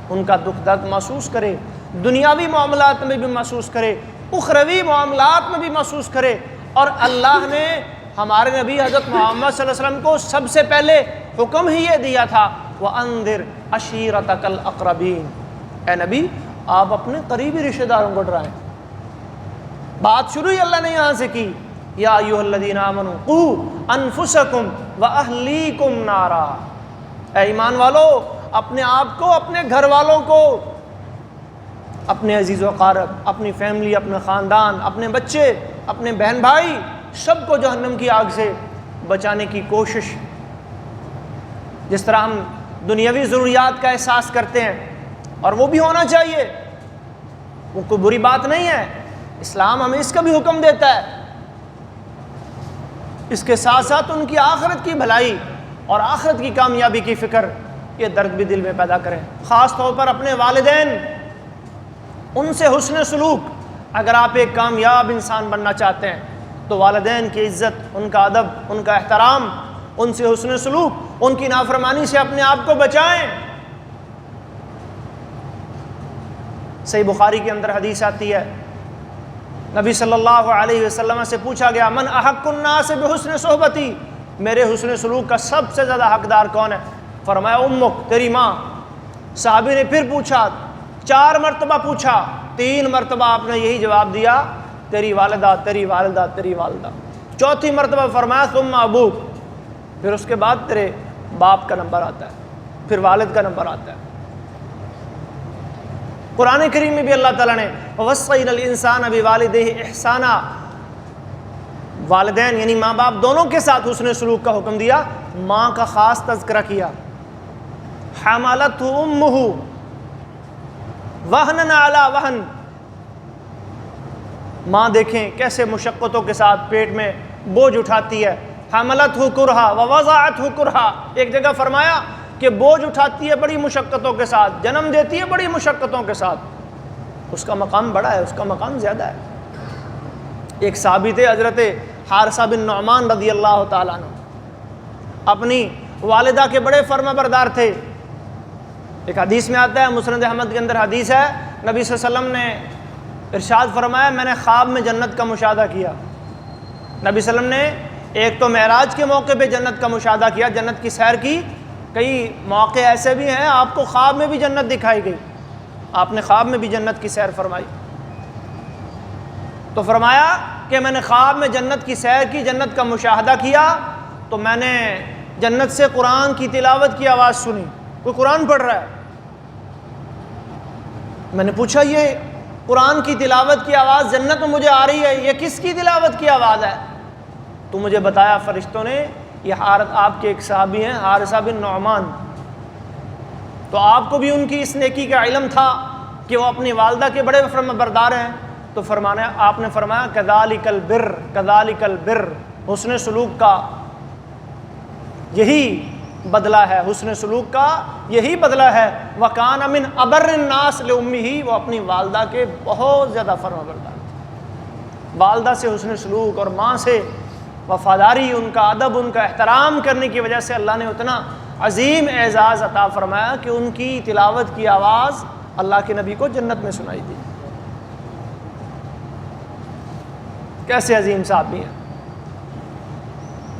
ان کا دکھ درد محسوس کرے، دنیاوی معاملات میں بھی محسوس کرے، اخروی معاملات میں بھی محسوس کرے. اور اللہ نے ہمارے نبی حضرت محمد صلی اللہ علیہ وسلم کو سب سے پہلے حکم ہی یہ دیا تھا، وَأَنذِرْ عَشِيرَتَكَ الْأَقْرَبِينَ، اے نبی آپ اپنے قریبی رشتہ داروں کو ڈرائیں. بات شروع ہی اللہ نے یہاں سے کی، یا ایھا الذین آمنوا قوا انفسکم واہلیکم نارا، اے ایمان والو اپنے آپ کو، اپنے گھر والوں کو، اپنے عزیز و اقارب، اپنی فیملی، اپنے خاندان، اپنے بچے، اپنے بہن بھائی، سب کو جہنم کی آگ سے بچانے کی کوشش. جس طرح ہم دنیاوی ضروریات کا احساس کرتے ہیں اور وہ بھی ہونا چاہیے، وہ کوئی بری بات نہیں ہے، اسلام ہمیں اس کا بھی حکم دیتا ہے. اس کے ساتھ ساتھ ان کی آخرت کی بھلائی اور آخرت کی کامیابی کی فکر، یہ درد بھی دل میں پیدا کریں. خاص طور پر اپنے والدین، ان سے حسن سلوک. اگر آپ ایک کامیاب انسان بننا چاہتے ہیں تو والدین کی عزت، ان کا ادب، ان کا احترام، ان سے حسن سلوک، ان کی نافرمانی سے اپنے آپ کو بچائیں. صحیح بخاری کے اندر حدیث آتی ہے، نبی صلی اللہ علیہ وسلم سے پوچھا گیا، من احق الناس بحسن صحبتی، میرے حسن سلوک کا سب سے زیادہ حقدار کون ہے؟ فرمایا امک، تیری ماں. صحابی نے پھر پوچھا، 4 مرتبہ پوچھا، 3 مرتبہ آپ نے یہی جواب دیا، تیری والدہ، تیری والدہ، تیری والدہ. 4تھی مرتبہ فرمایا ثم ابوک، پھر اس کے بعد تیرے باپ کا نمبر آتا ہے، پھر والد کا نمبر آتا ہے. قرآن کریم میں بھی اللہ تعالیٰ نے وَوَصَّيْنَا الْإِنسَانَ بِوَالِدَيْهِ إِحْسَانًا، والدین یعنی ماں باپ دونوں کے ساتھ حسن سلوک کا حکم دیا. ماں کا خاص تذکرہ کیا، حَمَلَتْهُ أُمُّهُ وَهْنًا عَلَى وَهْنٍ. ماں دیکھیں کیسے مشقتوں کے ساتھ پیٹ میں بوجھ اٹھاتی ہے. حَمَلَتْهُ كُرْهًا وَوَضَعَتْهُ كُرْهًا، ایک جگہ فرمایا کہ بوجھ اٹھاتی ہے بڑی مشقتوں کے ساتھ، جنم دیتی ہے بڑی مشقتوں کے ساتھ. اس کا مقام بڑا ہے، اس کا مقام زیادہ ہے. ایک صحابی تھے حضرت حارثہ بن نعمان رضی اللہ تعالیٰ عنہ، اپنی والدہ کے بڑے فرما بردار تھے۔ ایک حدیث میں آتا ہے، مسند احمد کے اندر حدیث ہے، نبی صلی اللہ علیہ وسلم نے ارشاد فرمایا میں نے خواب میں جنت کا مشاہدہ کیا۔ نبی صلی اللہ علیہ وسلم نے ایک تو معراج کے موقع پہ جنت کا مشاہدہ کیا، جنت کی سیر کی۔ کئی موقع ایسے بھی ہیں آپ کو خواب میں بھی جنت دکھائی گئی، آپ نے خواب میں بھی جنت کی سیر فرمائی۔ تو فرمایا کہ میں نے خواب میں جنت کی سیر کی، جنت کا مشاہدہ کیا، تو میں نے جنت سے قرآن کی تلاوت کی آواز سنی، کوئی قرآن پڑھ رہا ہے۔ میں نے پوچھا یہ قرآن کی تلاوت کی آواز جنت میں مجھے آ رہی ہے، یہ کس کی تلاوت کی آواز ہے؟ تو مجھے بتایا فرشتوں نے یہ آپ کے ایک صحابی ہیں حارثہ بن نعمان، تو آپ کو بھی ان کی اس نیکی کا علم تھا کہ وہ اپنی والدہ کے بڑے فرما بردار ہیں۔ تو آپ نے فرمایا کذالک البر، کذالک البر، حسن سلوک کا یہی بدلہ ہے، حسن سلوک کا یہی بدلہ ہے۔ وَكَانَ مِنْ أَبَرِّ النَّاسِ لِأُمِّهِ، وہ اپنی والدہ کے بہت زیادہ فرما بردار تھے۔ والدہ سے حسن سلوک اور ماں سے وفاداری، ان کا ادب، ان کا احترام کرنے کی وجہ سے اللہ نے اتنا عظیم اعزاز عطا فرمایا کہ ان کی تلاوت کی آواز اللہ کے نبی کو جنت میں سنائی دی۔ کیسے عظیم صحابی ہیں۔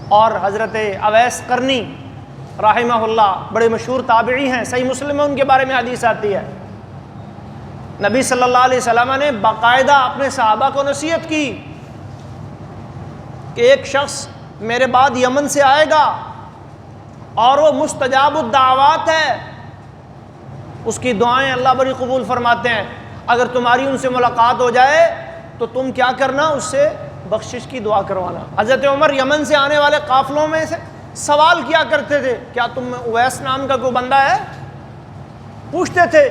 اور حضرت اویس قرنی رحمہ اللہ بڑے مشہور تابعی ہیں، صحیح مسلم میں ان کے بارے میں حدیث آتی ہے، نبی صلی اللہ علیہ وسلم نے باقاعدہ اپنے صحابہ کو نصیحت کی کہ ایک شخص میرے بعد یمن سے آئے گا اور وہ مستجاب الدعوات ہے، اس کی دعائیں اللہ بڑی قبول فرماتے ہیں، اگر تمہاری ان سے ملاقات ہو جائے تو تم کیا کرنا، اس سے بخشش کی دعا کروانا۔ حضرت عمر یمن سے آنے والے قافلوں میں سے سوال کیا کرتے تھے، کیا تم میں اویس نام کا کوئی بندہ ہے؟ پوچھتے تھے،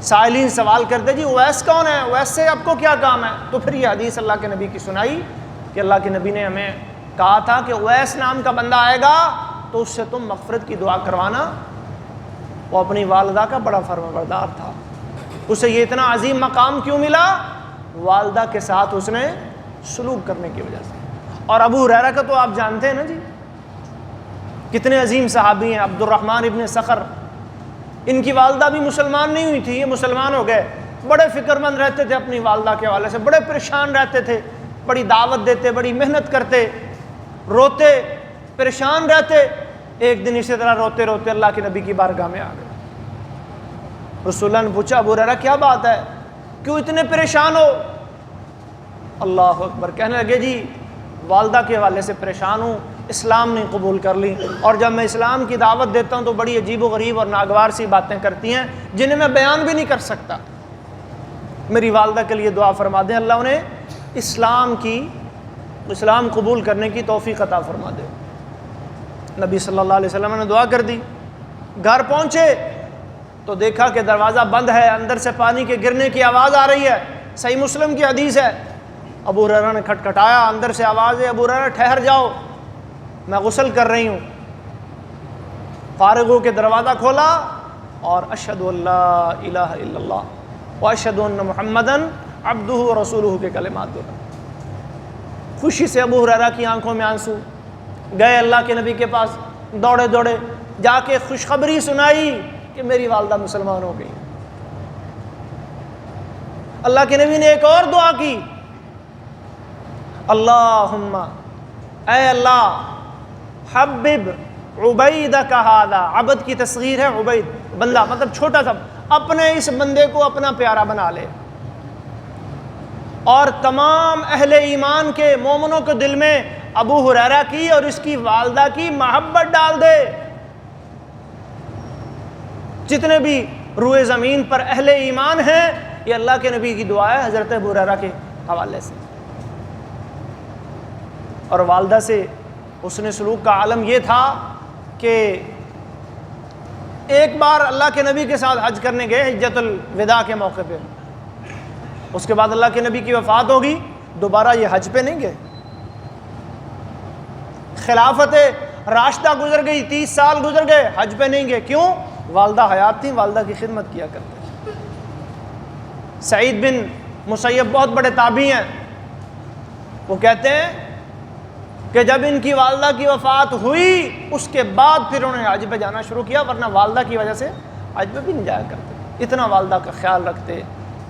سائلین سوال کرتے جی اویس کون ہے، اویس سے آپ کو کیا کام ہے؟ تو پھر یہ حدیث اللہ کے نبی کی سنائی کہ اللہ کے نبی نے ہمیں کہا تھا کہ اویس نام کا بندہ آئے گا تو اس سے تم مغفرت کی دعا کروانا۔ وہ اپنی والدہ کا بڑا فرما بردار تھا، اسے یہ اتنا عظیم مقام کیوں ملا؟ والدہ کے ساتھ اس نے سلوک کرنے کی وجہ سے۔ اور ابو ہریرہ کا تو آپ جانتے ہیں نا جی، کتنے عظیم صحابی ہیں، عبد الرحمن ابن صخر، ان کی والدہ بھی مسلمان نہیں ہوئی تھی، یہ مسلمان ہو گئے، بڑے فکر مند رہتے تھے اپنی والدہ کے حوالے سے، بڑے پریشان رہتے تھے، بڑی دعوت دیتے، بڑی محنت کرتے، روتے، پریشان رہتے۔ ایک دن اسی طرح روتے روتے اللہ کے نبی کی بارگاہ میں آ گئے۔ رسول اللہ نے پوچھا ابو ہریرہ کیا بات ہے، کیوں اتنے پریشان ہو؟ اللہ اکبر، کہنے لگے جی والدہ کے حوالے سے پریشان ہوں، اسلام نہیں قبول کر لی، اور جب میں اسلام کی دعوت دیتا ہوں تو بڑی عجیب و غریب اور ناگوار سی باتیں کرتی ہیں جنہیں میں بیان بھی نہیں کر سکتا۔ میری والدہ کے لیے دعا فرما دیں، اللہ انہیں اسلام قبول کرنے کی توفیق عطا فرما دے۔ نبی صلی اللہ علیہ وسلم نے دعا کر دی۔ گھر پہنچے تو دیکھا کہ دروازہ بند ہے، اندر سے پانی کے گرنے کی آواز آ رہی ہے، صحیح مسلم کی حدیث ہے۔ ابو ہریرہ نے کھٹکھٹایا، اندر سے آواز ہے، ابو ہریرہ ٹھہر جاؤ، میں غسل کر رہی ہوں۔ فارغ ہو کے دروازہ کھولا اور اشہد ان لا الہ الا اللہ واشہد ان محمدً عبدہ ورسولہ کے کلمات بولا۔ خوشی سے ابو ہریرہ کی آنکھوں میں آنسو، گئے اللہ کے نبی کے پاس، دوڑے دوڑے جا کے خوشخبری سنائی کہ میری والدہ مسلمان ہو گئی۔ اللہ کے نبی نے ایک اور دعا کی، اللہم، اے اللہ، حبب عبیدک ھذا، عبد کی تصغیر ہے، عبید بندہ مطلب چھوٹا سا، اپنے اس بندے کو اپنا پیارا بنا لے، اور تمام اہل ایمان کے مومنوں کے دل میں ابو ہریرہ کی اور اس کی والدہ کی محبت ڈال دے۔ جتنے بھی روئے زمین پر اہل ایمان ہیں، یہ اللہ کے نبی کی دعا ہے حضرت ابو ہریرہ کے حوالے سے۔ اور والدہ سے حسن سلوک کا عالم یہ تھا کہ ایک بار اللہ کے نبی کے ساتھ حج کرنے گئے حجۃ الوداع کے موقع پہ، اس کے بعد اللہ کے نبی کی وفات ہوگی، دوبارہ یہ حج پہ نہیں گئے۔ خلافت راشدہ گزر گئی، 30 سال گزر گئے، حج پہ نہیں گئے، کیوں؟ والدہ حیات تھیں، والدہ کی خدمت کیا کرتے تھے۔ سعید بن مسیب بہت بڑے تابعی ہیں، وہ کہتے ہیں کہ جب ان کی والدہ کی وفات ہوئی اس کے بعد پھر انہوں نے حج پہ جانا شروع کیا، ورنہ والدہ کی وجہ سے حج پہ بھی نہیں جایا کرتے. اتنا والدہ کا خیال رکھتے،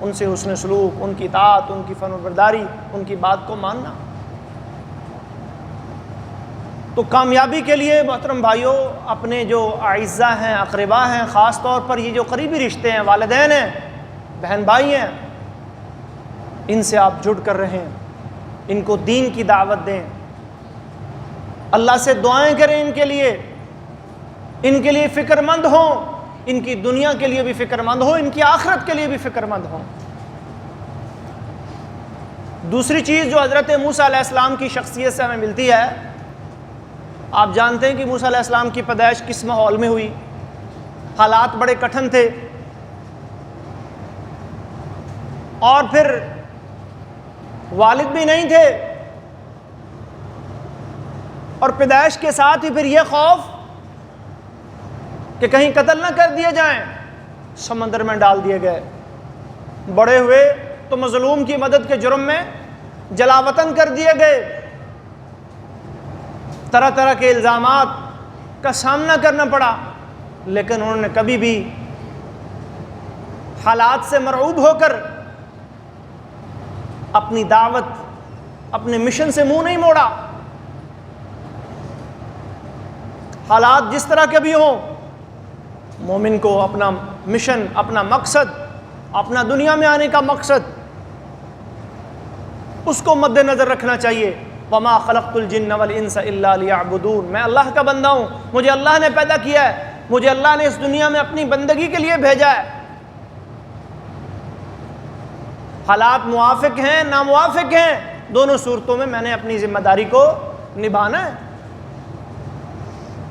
ان سے حسن سلوک، ان کی اطاعت، ان کی فرمانبرداری، ان کی بات کو ماننا. تو کامیابی کے لیے محترم بھائیوں، اپنے جو اعزہ ہیں، اقربا ہیں، خاص طور پر یہ جو قریبی رشتے ہیں، والدین ہیں، بہن بھائی ہیں، ان سے آپ جڑ کر رہیں، ان کو دین کی دعوت دیں، اللہ سے دعائیں کریں ان کے لیے فکر مند ہوں، ان کی دنیا کے لیے بھی فکر مند ہوں، ان کی آخرت کے لیے بھی فکر مند ہوں. دوسری چیز جو حضرت موسیٰ علیہ السلام کی شخصیت سے ہمیں ملتی ہے، آپ جانتے ہیں کہ موسیٰ علیہ السلام کی پیدائش کس ماحول میں ہوئی. حالات بڑے کٹھن تھے، اور پھر والد بھی نہیں تھے، اور پیدائش کے ساتھ ہی پھر یہ خوف کہ کہیں قتل نہ کر دیے جائیں، سمندر میں ڈال دیے گئے. بڑے ہوئے تو مظلوم کی مدد کے جرم میں جلا وطن کر دیے گئے. طرح طرح کے الزامات کا سامنا کرنا پڑا، لیکن انہوں نے کبھی بھی حالات سے مرعوب ہو کر اپنی دعوت، اپنے مشن سے منہ نہیں موڑا. حالات جس طرح کے بھی ہوں، مومن کو اپنا مشن، اپنا مقصد، اپنا دنیا میں آنے کا مقصد، اس کو مد نظر رکھنا چاہیے. وَمَا خَلَقْتُ الْجِنَّ وَالْإِنسَ إِلَّا لِيَعْبُدُونَ، میں اللہ کا بندہ ہوں، مجھے اللہ نے پیدا کیا ہے، مجھے اللہ نے اس دنیا میں اپنی بندگی کے لیے بھیجا ہے. حالات موافق ہیں، ناموافق ہیں، دونوں صورتوں میں میں نے اپنی ذمہ داری کو نبھانا ہے.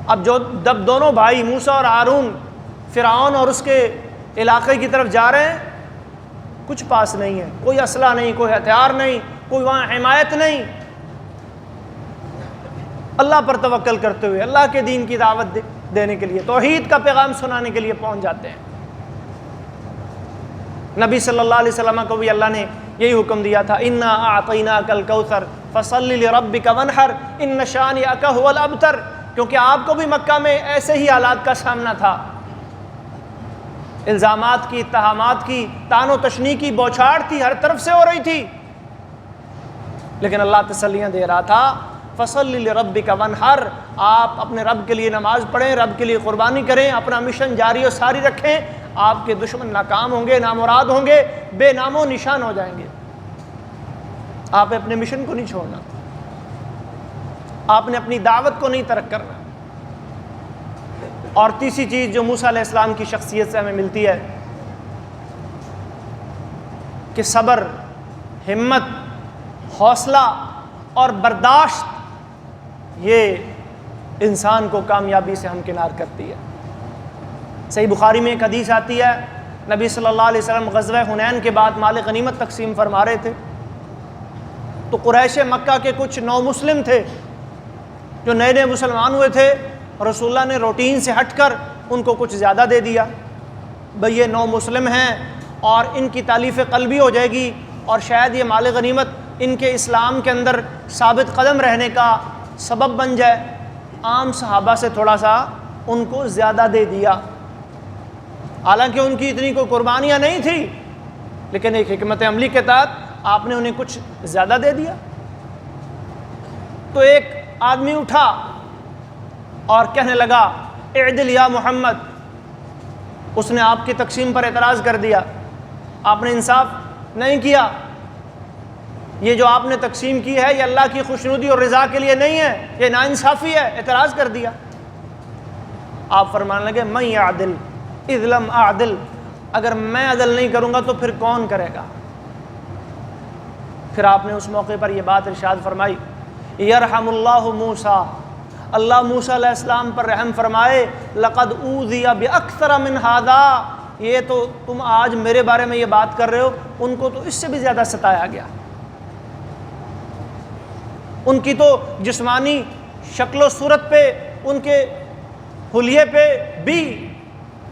اب جب دونوں بھائی موسیٰ اور ہارون فرعون اور اس کے علاقے کی طرف جا رہے ہیں، کچھ پاس نہیں ہے، کوئی اسلحہ نہیں، کوئی ہتھیار نہیں، کوئی وہاں حمایت نہیں. اللہ پر توکل کرتے ہوئے اللہ کے دین کی دعوت دینے کے لیے، توحید کا پیغام سنانے کے لیے پہنچ جاتے ہیں. نبی صلی اللہ علیہ وسلم کو بھی اللہ نے یہی حکم دیا تھا، اِنَّا أَعْطَيْنَاكَ الْكَوْثَرَ فَصَلِّ لِرَبِّكَ وَانْحَرْ إِنَّ شَانِئَكَ هُوَ الْأَبْتَرُ. کیونکہ آپ کو بھی مکہ میں ایسے ہی حالات کا سامنا تھا، الزامات کی، اتہامات کی، طعن و تشنیع کی بوچھاڑ تھی، ہر طرف سے ہو رہی تھی، لیکن اللہ تسلیاں دے رہا تھا. فَصَلِّ لِرَبِّكَ وَانْحَرْ، آپ اپنے رب کے لیے نماز پڑھیں، رب کے لیے قربانی کریں، اپنا مشن جاری و ساری رکھیں. آپ کے دشمن ناکام ہوں گے، نامراد ہوں گے، بے نام و نشان ہو جائیں گے. آپ نے اپنے مشن کو نہیں چھوڑنا، آپ نے اپنی دعوت کو نہیں ترک کرنا. اور تیسری چیز جو موسیٰ علیہ السلام کی شخصیت سے ہمیں ملتی ہے کہ صبر، ہمت، حوصلہ اور برداشت، یہ انسان کو کامیابی سے ہمکنار کرتی ہے. صحیح بخاری میں ایک حدیث آتی ہے، نبی صلی اللہ علیہ وسلم غزوہ حنین کے بعد مال غنیمت تقسیم فرما رہے تھے، تو قریش مکہ کے کچھ نو مسلم تھے جو نئے نئے مسلمان ہوئے تھے. رسول اللہ نے روٹین سے ہٹ کر ان کو کچھ زیادہ دے دیا. بھئی یہ نو مسلم ہیں اور ان کی تالیف قلبی ہو جائے گی، اور شاید یہ مال غنیمت ان کے اسلام کے اندر ثابت قدم رہنے کا سبب بن جائے. عام صحابہ سے تھوڑا سا ان کو زیادہ دے دیا، حالانکہ ان کی اتنی کوئی قربانیاں نہیں تھی، لیکن ایک حکمت عملی کے تحت آپ نے انہیں کچھ زیادہ دے دیا. تو ایک آدمی اٹھا اور کہنے لگا اعدل یا محمد. اس نے آپ کی تقسیم پر اعتراض کر دیا، آپ نے انصاف نہیں کیا، یہ جو آپ نے تقسیم کی ہے یہ اللہ کی خوشنودی اور رضا کے لیے نہیں ہے، یہ ناانصافی ہے. اعتراض کر دیا. آپ فرمانے لگے من یعدل اذ لم اعدل، اگر میں عدل نہیں کروں گا تو پھر کون کرے گا. پھر آپ نے اس موقع پر یہ بات ارشاد فرمائی، یرحم اللہ موسیٰ، اللہ موسیٰ علیہ السلام پر رحم فرمائے، لقد اوذی باکثر من ھذا، یہ تو تم آج میرے بارے میں یہ بات کر رہے ہو، ان کو تو اس سے بھی زیادہ ستایا گیا. ان کی تو جسمانی شکل و صورت پہ، ان کے حلیے پہ بھی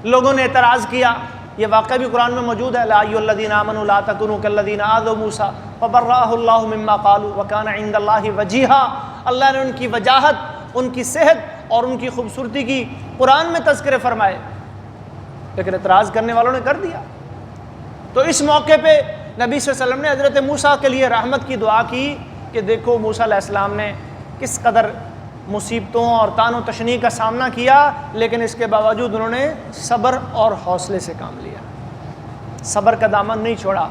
لوگوں نے اعتراض کیا. یہ واقعہ بھی قرآن میں موجود ہے، لا ایھا الذین آمنوا لا تکونوا کالذین آذوا موسیٰ فبرأہ اللہ مما قالوا وکان عند اللہ وجیہا. اللہ نے ان کی وجاہت، ان کی صحت اور ان کی خوبصورتی کی قرآن میں تذکرے فرمائے، لیکن اعتراض کرنے والوں نے کر دیا۔ تو اس موقع پہ نبی صلی اللہ علیہ وسلم نے حضرت موسیٰ کے لیے رحمت کی دعا کی کہ دیکھو موسیٰ علیہ السلام نے کس قدر مصیبتوں اور طعن و تشنیع کا سامنا کیا، لیکن اس کے باوجود انہوں نے صبر اور حوصلے سے کام لیا، صبر کا دامن نہیں چھوڑا،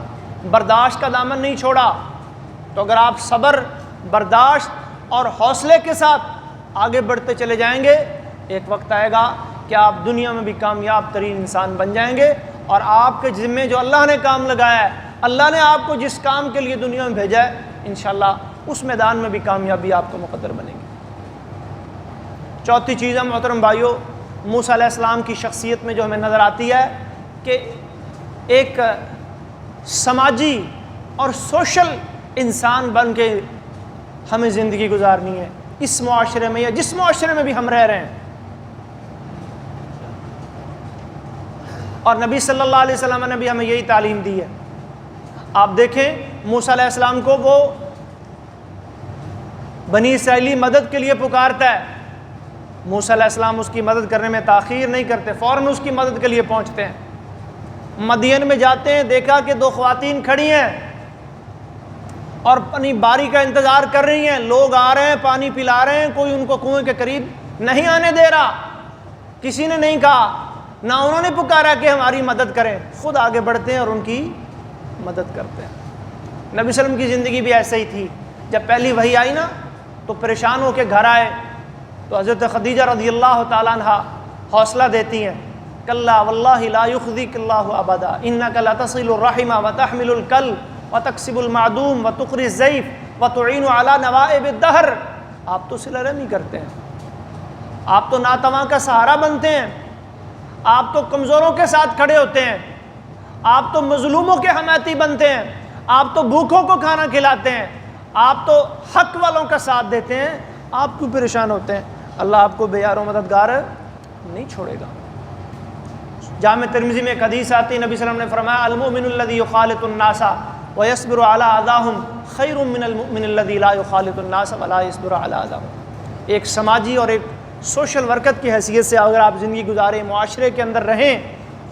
برداشت کا دامن نہیں چھوڑا۔ تو اگر آپ صبر، برداشت اور حوصلے کے ساتھ آگے بڑھتے چلے جائیں گے، ایک وقت آئے گا کہ آپ دنیا میں بھی کامیاب ترین انسان بن جائیں گے، اور آپ کے ذمے جو اللہ نے کام لگایا ہے، اللہ نے آپ کو جس کام کے لیے دنیا میں بھیجا ہے، انشاءاللہ اس میدان میں بھی کامیابی آپ کو مقدر بنے گی۔ چوتھی چیز ہے محترم بھائیوں، موسیٰ علیہ السلام کی شخصیت میں جو ہمیں نظر آتی ہے کہ ایک سماجی اور سوشل انسان بن کے ہمیں زندگی گزارنی ہے اس معاشرے میں یا جس معاشرے میں بھی ہم رہ رہے ہیں۔ اور نبی صلی اللہ علیہ وسلم نے بھی ہمیں یہی تعلیم دی ہے۔ آپ دیکھیں موسیٰ علیہ السلام کو وہ بنی اسرائیلی مدد کے لیے پکارتا ہے، موسیٰ علیہ السلام اس کی مدد کرنے میں تاخیر نہیں کرتے، فوراً اس کی مدد کے لیے پہنچتے ہیں۔ مدین میں جاتے ہیں، دیکھا کہ دو خواتین کھڑی ہیں اور اپنی باری کا انتظار کر رہی ہیں، لوگ آ رہے ہیں، پانی پلا رہے ہیں، کوئی ان کو کنویں کے قریب نہیں آنے دے رہا، کسی نے نہیں کہا، نہ انہوں نے پکارا کہ ہماری مدد کریں، خود آگے بڑھتے ہیں اور ان کی مدد کرتے ہیں۔ نبی صلی اللہ علیہ وسلم کی زندگی بھی ایسے ہی تھی، جب پہلی وحی آئی نا تو پریشان ہو کے گھر آئے تو حضرت خدیجہ رضی اللہ تعالیٰ عنہ حوصلہ دیتی ہیں، کلا واللہ لا یخزیک اللہ ابدا انک لتصل الرحم وتحمل الکل وتکسب المعدوم وتقری الضیف وتعین علی نوائب الدہر۔ آپ تو صلہ رحمی کرتے ہیں، آپ تو ناتواں کا سہارا بنتے ہیں، آپ تو کمزوروں کے ساتھ کھڑے ہوتے ہیں، آپ تو مظلوموں کے حمایتی بنتے ہیں، آپ تو بھوکوں کو کھانا کھلاتے ہیں، آپ تو حق والوں کا ساتھ دیتے ہیں، آپ کیوں پریشان ہوتے ہیں؟ اللہ آپ کو بے یار و مددگار نہیں چھوڑے گا۔ جامع ترمذی میں ایک حدیث آتی ہے، نبی صلی اللہ علیہ وسلم نے فرمایا المؤمن الذی یخالط الناس ویصبر علی اذاہم خیر من المؤمن الذی لا یخالط الناس ولا یصبر علی اذاہم۔ ایک سماجی اور ایک سوشل ورکر کی حیثیت سے اگر آپ زندگی گزاریں، معاشرے کے اندر رہیں،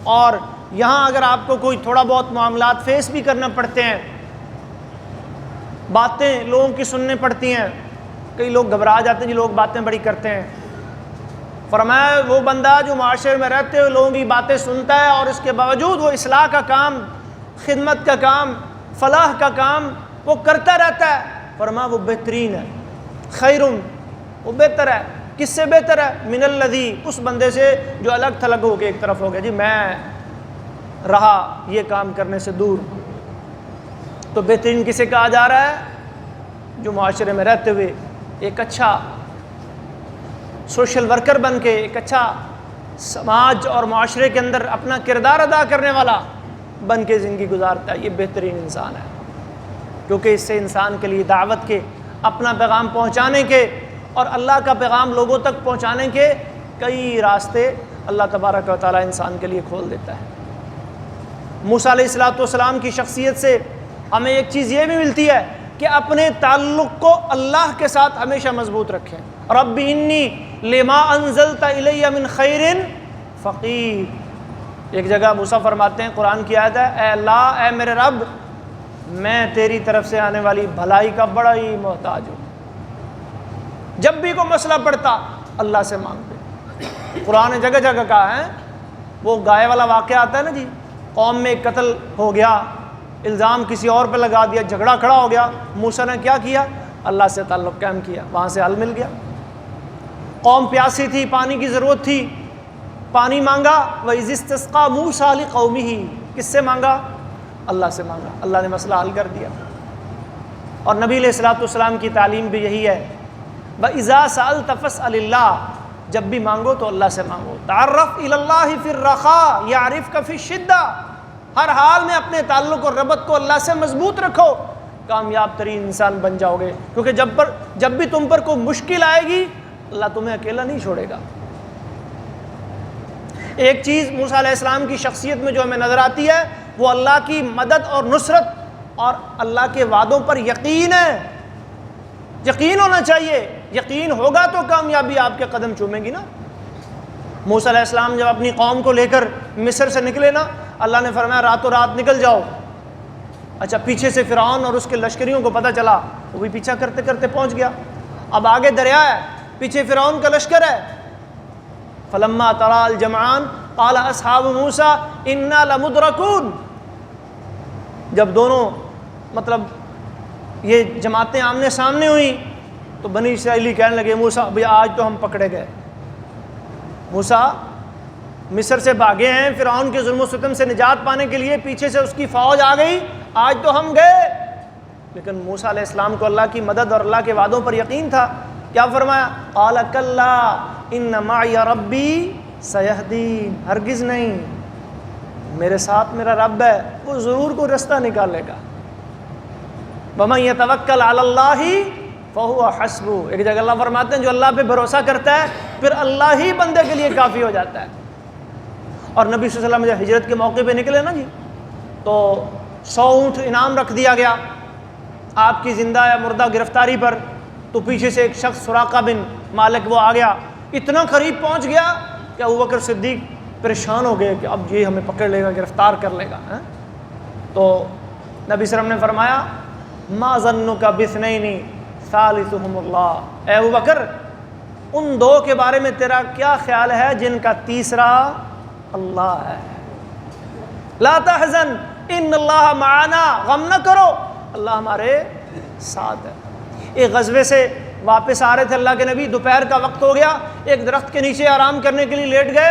اور یہاں اگر آپ کو کوئی تھوڑا بہت معاملات فیس بھی کرنا پڑتے ہیں، باتیں لوگوں کی سننے پڑتی ہیں، کئی لوگ گھبرا جاتے ہیں جی لوگ باتیں بڑی کرتے ہیں، فرمایا وہ بندہ جو معاشرے میں رہتے ہوئے لوگوں کی باتیں سنتا ہے اور اس کے باوجود وہ اصلاح کا کام، خدمت کا کام، فلاح کا کام وہ کرتا رہتا ہے، فرمایا وہ بہترین ہے، خیرم، وہ بہتر ہے۔ کس سے بہتر ہے؟ من الذی، اس بندے سے جو الگ تھلگ ہو کے ایک طرف ہو گیا، جی میں رہا یہ کام کرنے سے دور۔ تو بہترین کسے کہا جا رہا ہے؟ جو معاشرے میں رہتے ہوئے ایک اچھا سوشل ورکر بن کے، ایک اچھا سماج اور معاشرے کے اندر اپنا کردار ادا کرنے والا بن کے زندگی گزارتا ہے، یہ بہترین انسان ہے، کیونکہ اس سے انسان کے لیے دعوت کے، اپنا پیغام پہنچانے کے اور اللہ کا پیغام لوگوں تک پہنچانے کے کئی راستے اللہ تبارک و تعالیٰ انسان کے لیے کھول دیتا ہے۔ موسیٰ علیہ السلام کی شخصیت سے ہمیں ایک چیز یہ بھی ملتی ہے کہ اپنے تعلق کو اللہ کے ساتھ ہمیشہ مضبوط رکھیں۔ رب انی لما انزلت الی من خیر فقیر۔ ایک جگہ موسیٰ فرماتے ہیں، قرآن کی آیت ہے، اے اللہ، اے میرے رب، میں تیری طرف سے آنے والی بھلائی کا بڑا ہی محتاج ہوں۔ جب بھی کوئی مسئلہ پڑتا اللہ سے مانگتے۔ قرآن نے جگہ جگہ کہا ہے، وہ گائے والا واقعہ آتا ہے نا جی، قوم میں ایک قتل ہو گیا، الزام کسی اور پہ لگا دیا، جھگڑا کھڑا ہو گیا، موسیٰ نے کیا کیا؟ اللہ سے تعلق قائم کیا، وہاں سے حل مل گیا۔ قوم پیاسی تھی، پانی کی ضرورت تھی، پانی مانگا، وَإِذِ اسْتَسْقَىٰ مُوسَىٰ لِقَوْمِهِ، کس سے مانگا؟ اللہ سے مانگا، اللہ نے مسئلہ حل کر دیا۔ اور نبی علیہ السلام کی تعلیم بھی یہی ہے، وَإِذَا سَأَلْتَ فَاسْأَلِ اللَّهِ، جب بھی مانگو تو اللہ سے مانگو۔ تَعَرَّفْ إِلَى اللَّهِ فِي الرَّخَاءِ يَعْرِفْكَ فِي الشِّدَّةِ، ہر حال میں اپنے تعلق اور ربط کو اللہ سے مضبوط رکھو، کامیاب ترین انسان بن جاؤ گے، کیونکہ جب بھی تم پر کوئی مشکل آئے گی اللہ تمہیں اکیلا نہیں چھوڑے گا۔ ایک چیز موسیٰ علیہ السلام کی شخصیت میں جو ہمیں نظر آتی ہے وہ اللہ کی مدد اور نصرت اور اللہ کے وعدوں پر یقین ہے۔ یقین ہونا چاہیے، یقین ہوگا تو کامیابی آپ کے قدم چومے گی نا۔ موسیٰ علیہ السلام جب اپنی قوم کو لے کر مصر سے نکلے نا، اللہ نے فرمایا راتوں رات نکل جاؤ۔ اچھا، پیچھے سے فرعون اور اس کے لشکریوں کو پتہ چلا، وہ بھی پیچھا کرتے کرتے پہنچ گیا۔ اب آگے دریا ہے، پیچھے فرعون کا لشکر ہے۔ فلما ترى الجمعان قال اصحاب موسیٰ انا لمدرکون۔ جب دونوں مطلب یہ جماعتیں آمنے سامنے ہوئیں تو بنی اسرائیلی کہنے لگے موسیٰ بھئی آج تو ہم پکڑے گئے۔ موسیٰ مصر سے بھاگے ہیں فرعون کے ظلم و ستم سے نجات پانے کے لیے، پیچھے سے اس کی فوج آ گئی، آج تو ہم گئے۔ لیکن موسیٰ علیہ السلام کو اللہ کی مدد اور اللہ کے وعدوں پر یقین تھا۔ کیا فرمایا؟ قال کلا ان معی ربی سیہدین۔ ہرگز نہیں، میرے ساتھ میرا رب ہے، وہ ضرور کوئی رستہ نکالے گا۔ وَمَن يَتَوَكَّلْ عَلَى اللَّهِ فَهُوَ حَسْبُهُ۔ ایک جگہ اللہ فرماتے ہیں جو اللہ پہ بھروسہ کرتا ہے پھر اللہ ہی بندے کے لیے کافی ہو جاتا ہے۔ اور نبی صلی اللہ علیہ وسلم جب ہجرت کے موقع پہ نکلے نا جی، تو 100 اونٹ انعام رکھ دیا گیا آپ کی زندہ یا مردہ گرفتاری پر۔ تو پیچھے سے ایک شخص سراقہ بن مالک وہ آ گیا، اتنا قریب پہنچ گیا کہ ابوبکر صدیق پریشان ہو گئے کہ اب یہ ہمیں پکڑ لے گا، گرفتار کر لے گا۔ تو نبی صلی اللہ علیہ وسلم نے فرمایا ما ظنک باثنین ثالثہم اللہ۔ اے ابوبکر، ان دو کے بارے میں تیرا کیا خیال ہے جن کا تیسرا اللہ ہے؟ لا تحزن ان اللہ معنا، غم نہ کرو، اللہ ہمارے ساتھ ہے۔ ایک غزوے سے واپس آ رہے تھے اللہ کے نبی، دوپہر کا وقت ہو گیا، ایک درخت کے نیچے آرام کرنے کے لیے لیٹ گئے،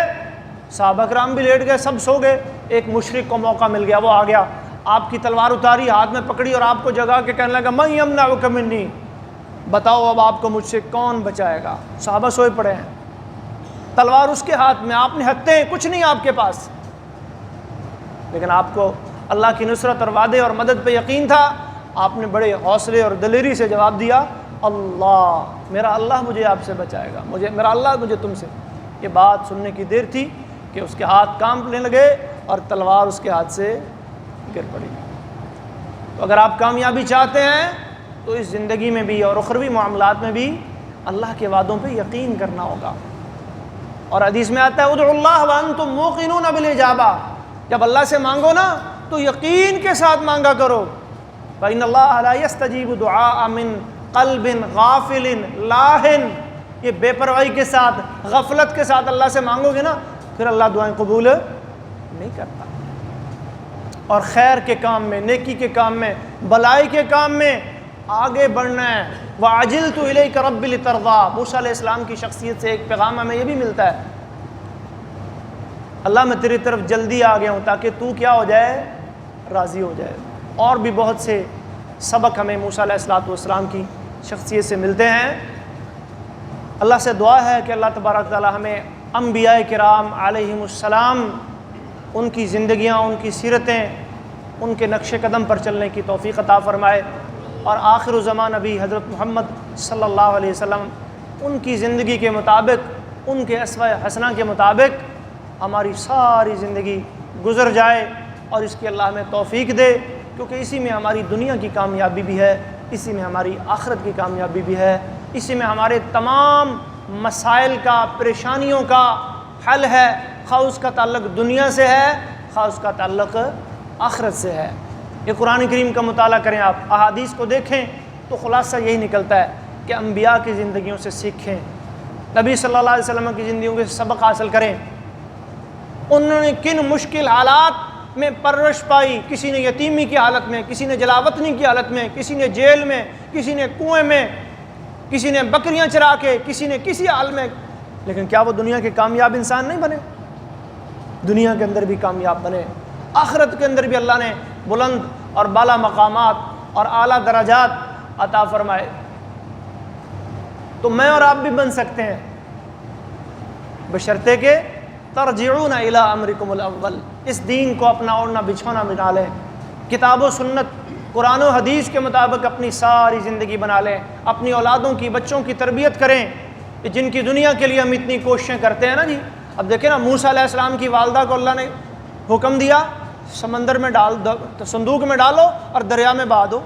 صحابہ کرام بھی لیٹ گئے، سب سو گئے۔ ایک مشرک کو موقع مل گیا، وہ آ گیا، آپ کی تلوار اتاری، ہاتھ میں پکڑی اور آپ کو جگا کے کہنے لگا من یمنعک منی، بتاؤ اب آپ کو مجھ سے کون بچائے گا؟ صحابہ سوئے پڑے ہیں، تلوار اس کے ہاتھ میں، آپ نے ہتھے، کچھ نہیں آپ کے پاس، لیکن آپ کو اللہ کی نصرت اور وعدے اور مدد پہ یقین تھا۔ آپ نے بڑے حوصلے اور دلیری سے جواب دیا اللہ، میرا اللہ مجھے آپ سے بچائے گا، میرا اللہ مجھے تم سے۔ یہ بات سننے کی دیر تھی کہ اس کے ہاتھ کانپنے لگے اور تلوار اس کے ہاتھ سے گر پڑی۔ تو اگر آپ کامیابی چاہتے ہیں تو اس زندگی میں بھی اور اخروی معاملات میں بھی اللہ کے وعدوں پہ یقین کرنا ہوگا۔ اور حدیث میں آتا ہے ادعوا اللہ وانتم موقنون بالاجابہ، جب اللہ سے مانگو نا تو یقین کے ساتھ مانگا کرو۔ فإن اللہ لا يستجیب دعاء من قلب غافل لاہن، یہ بے پرواہی کے ساتھ، غفلت کے ساتھ اللہ سے مانگو گے نا پھر اللہ دعائیں قبول نہیں کرتا۔ اور خیر کے کام میں، نیکی کے کام میں، بلائی کے کام میں آگے بڑھنا ہے۔ وَعَجِلْتُ إِلَيْكَ رَبِّ لِتَرْضَىٰ، موسیٰ علیہ السلام کی شخصیت سے ایک پیغام ہمیں یہ بھی ملتا ہے، اللہ میں تیری طرف جلدی آ گیا ہوں تاکہ تو کیا ہو جائے؟ راضی ہو جائے۔ اور بھی بہت سے سبق ہمیں موسیٰ علیہ السلام کی شخصیت سے ملتے ہیں۔ اللہ سے دعا ہے کہ اللہ تبارک تعالی ہمیں انبیاء کرام علیہم السلام، ان کی زندگیاں، ان کی سیرتیں، ان کے نقش قدم پر چلنے کی توفیق عطا فرمائے، اور آخر الزمان نبی حضرت محمد صلی اللہ علیہ وسلم ان کی زندگی کے مطابق، ان کے اسوہ حسنہ کے مطابق ہماری ساری زندگی گزر جائے، اور اس کی اللہ ہمیں توفیق دے، کیونکہ اسی میں ہماری دنیا کی کامیابی بھی ہے، اسی میں ہماری آخرت کی کامیابی بھی ہے، اسی میں ہمارے تمام مسائل کا، پریشانیوں کا حل ہے، خواہ اس کا تعلق دنیا سے ہے، خواہ اس کا تعلق آخرت سے ہے۔ یہ قرآن کریم کا مطالعہ کریں، آپ احادیث کو دیکھیں تو خلاصہ یہی نکلتا ہے کہ انبیاء کی زندگیوں سے سیکھیں، نبی صلی اللہ علیہ وسلم کی زندگیوں کے سبق حاصل کریں، انہوں نے کن مشکل حالات میں پرورش پائی، کسی نے یتیمی کی حالت میں، کسی نے جلاوطنی کی حالت میں، کسی نے جیل میں، کسی نے کنویں میں، کسی نے بکریاں چرا کے، کسی نے کسی حال میں، لیکن کیا وہ دنیا کے کامیاب انسان نہیں بنے؟ دنیا کے اندر بھی کامیاب بنے، آخرت کے اندر بھی اللہ نے بلند اور بالا مقامات اور اعلیٰ درجات عطا فرمائے۔ تو میں اور آپ بھی بن سکتے ہیں، بشرطے کہ ترجعون الی امرکم الاول، اس دین کو اپنا اوڑھنا بچھونا بنا لیں، کتاب و سنت، قرآن و حدیث کے مطابق اپنی ساری زندگی بنا لیں، اپنی اولادوں کی، بچوں کی تربیت کریں، جن کی دنیا کے لیے ہم اتنی کوششیں کرتے ہیں نا جی۔ اب دیکھیں نا، موسیٰ علیہ السلام کی والدہ کو اللہ نے حکم دیا سمندر میں ڈال دو، صندوق میں ڈالو اور دریا میں بہا دو۔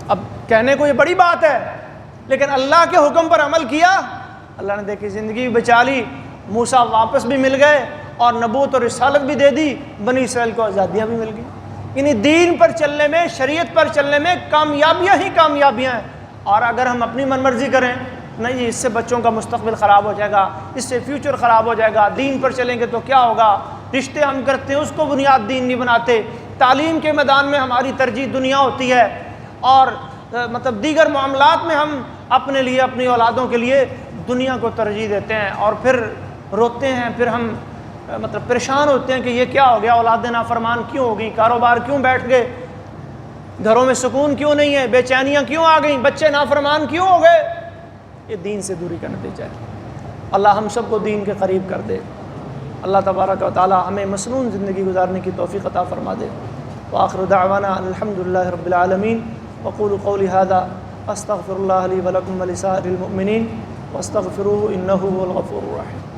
اب کہنے کو یہ بڑی بات ہے، لیکن اللہ کے حکم پر عمل کیا، اللہ نے دیکھی زندگی بھی بچا لی، موسیٰ واپس بھی مل گئے اور نبوت اور رسالت بھی دے دی، بنی اسرائیل کو آزادیاں بھی مل گئی۔ یعنی دین پر چلنے میں، شریعت پر چلنے میں کامیابیاں ہی کامیابیاں ہیں۔ اور اگر ہم اپنی من مرضی کریں، نہیں جی اس سے بچوں کا مستقبل خراب ہو جائے گا، اس سے فیوچر خراب ہو جائے گا، دین پر چلیں گے تو کیا ہوگا، رشتے ہم کرتے ہیں اس کو بنیاد دین نہیں بناتے، تعلیم کے میدان میں ہماری ترجیح دنیا ہوتی ہے، اور مطلب دیگر معاملات میں ہم اپنے لیے، اپنی اولادوں کے لیے دنیا کو ترجیح دیتے ہیں، اور پھر روتے ہیں، پھر ہم مطلب پریشان ہوتے ہیں کہ یہ کیا ہو گیا، اولادیں نافرمان کیوں ہو گئیں، کاروبار کیوں بیٹھ گئے، گھروں میں سکون کیوں نہیں ہے، بے چینیاں کیوں آ گئیں، بچے نافرمان کیوں ہو گئے۔ یہ دین سے دوری کا نتیجہ ہے۔ اللہ ہم سب کو دین کے قریب کر دے۔ اللہ تبارک و تعالی ہمیں مسنون زندگی گزارنے کی توفیق عطا فرما دے۔ وآخر دعوانا الحمدللہ رب العالمین۔ وقولوا قولی ھذا استغفر اللہ لی ولکم ولسائر المؤمنین واستغفروہ انہ هو الغفور الرحیم۔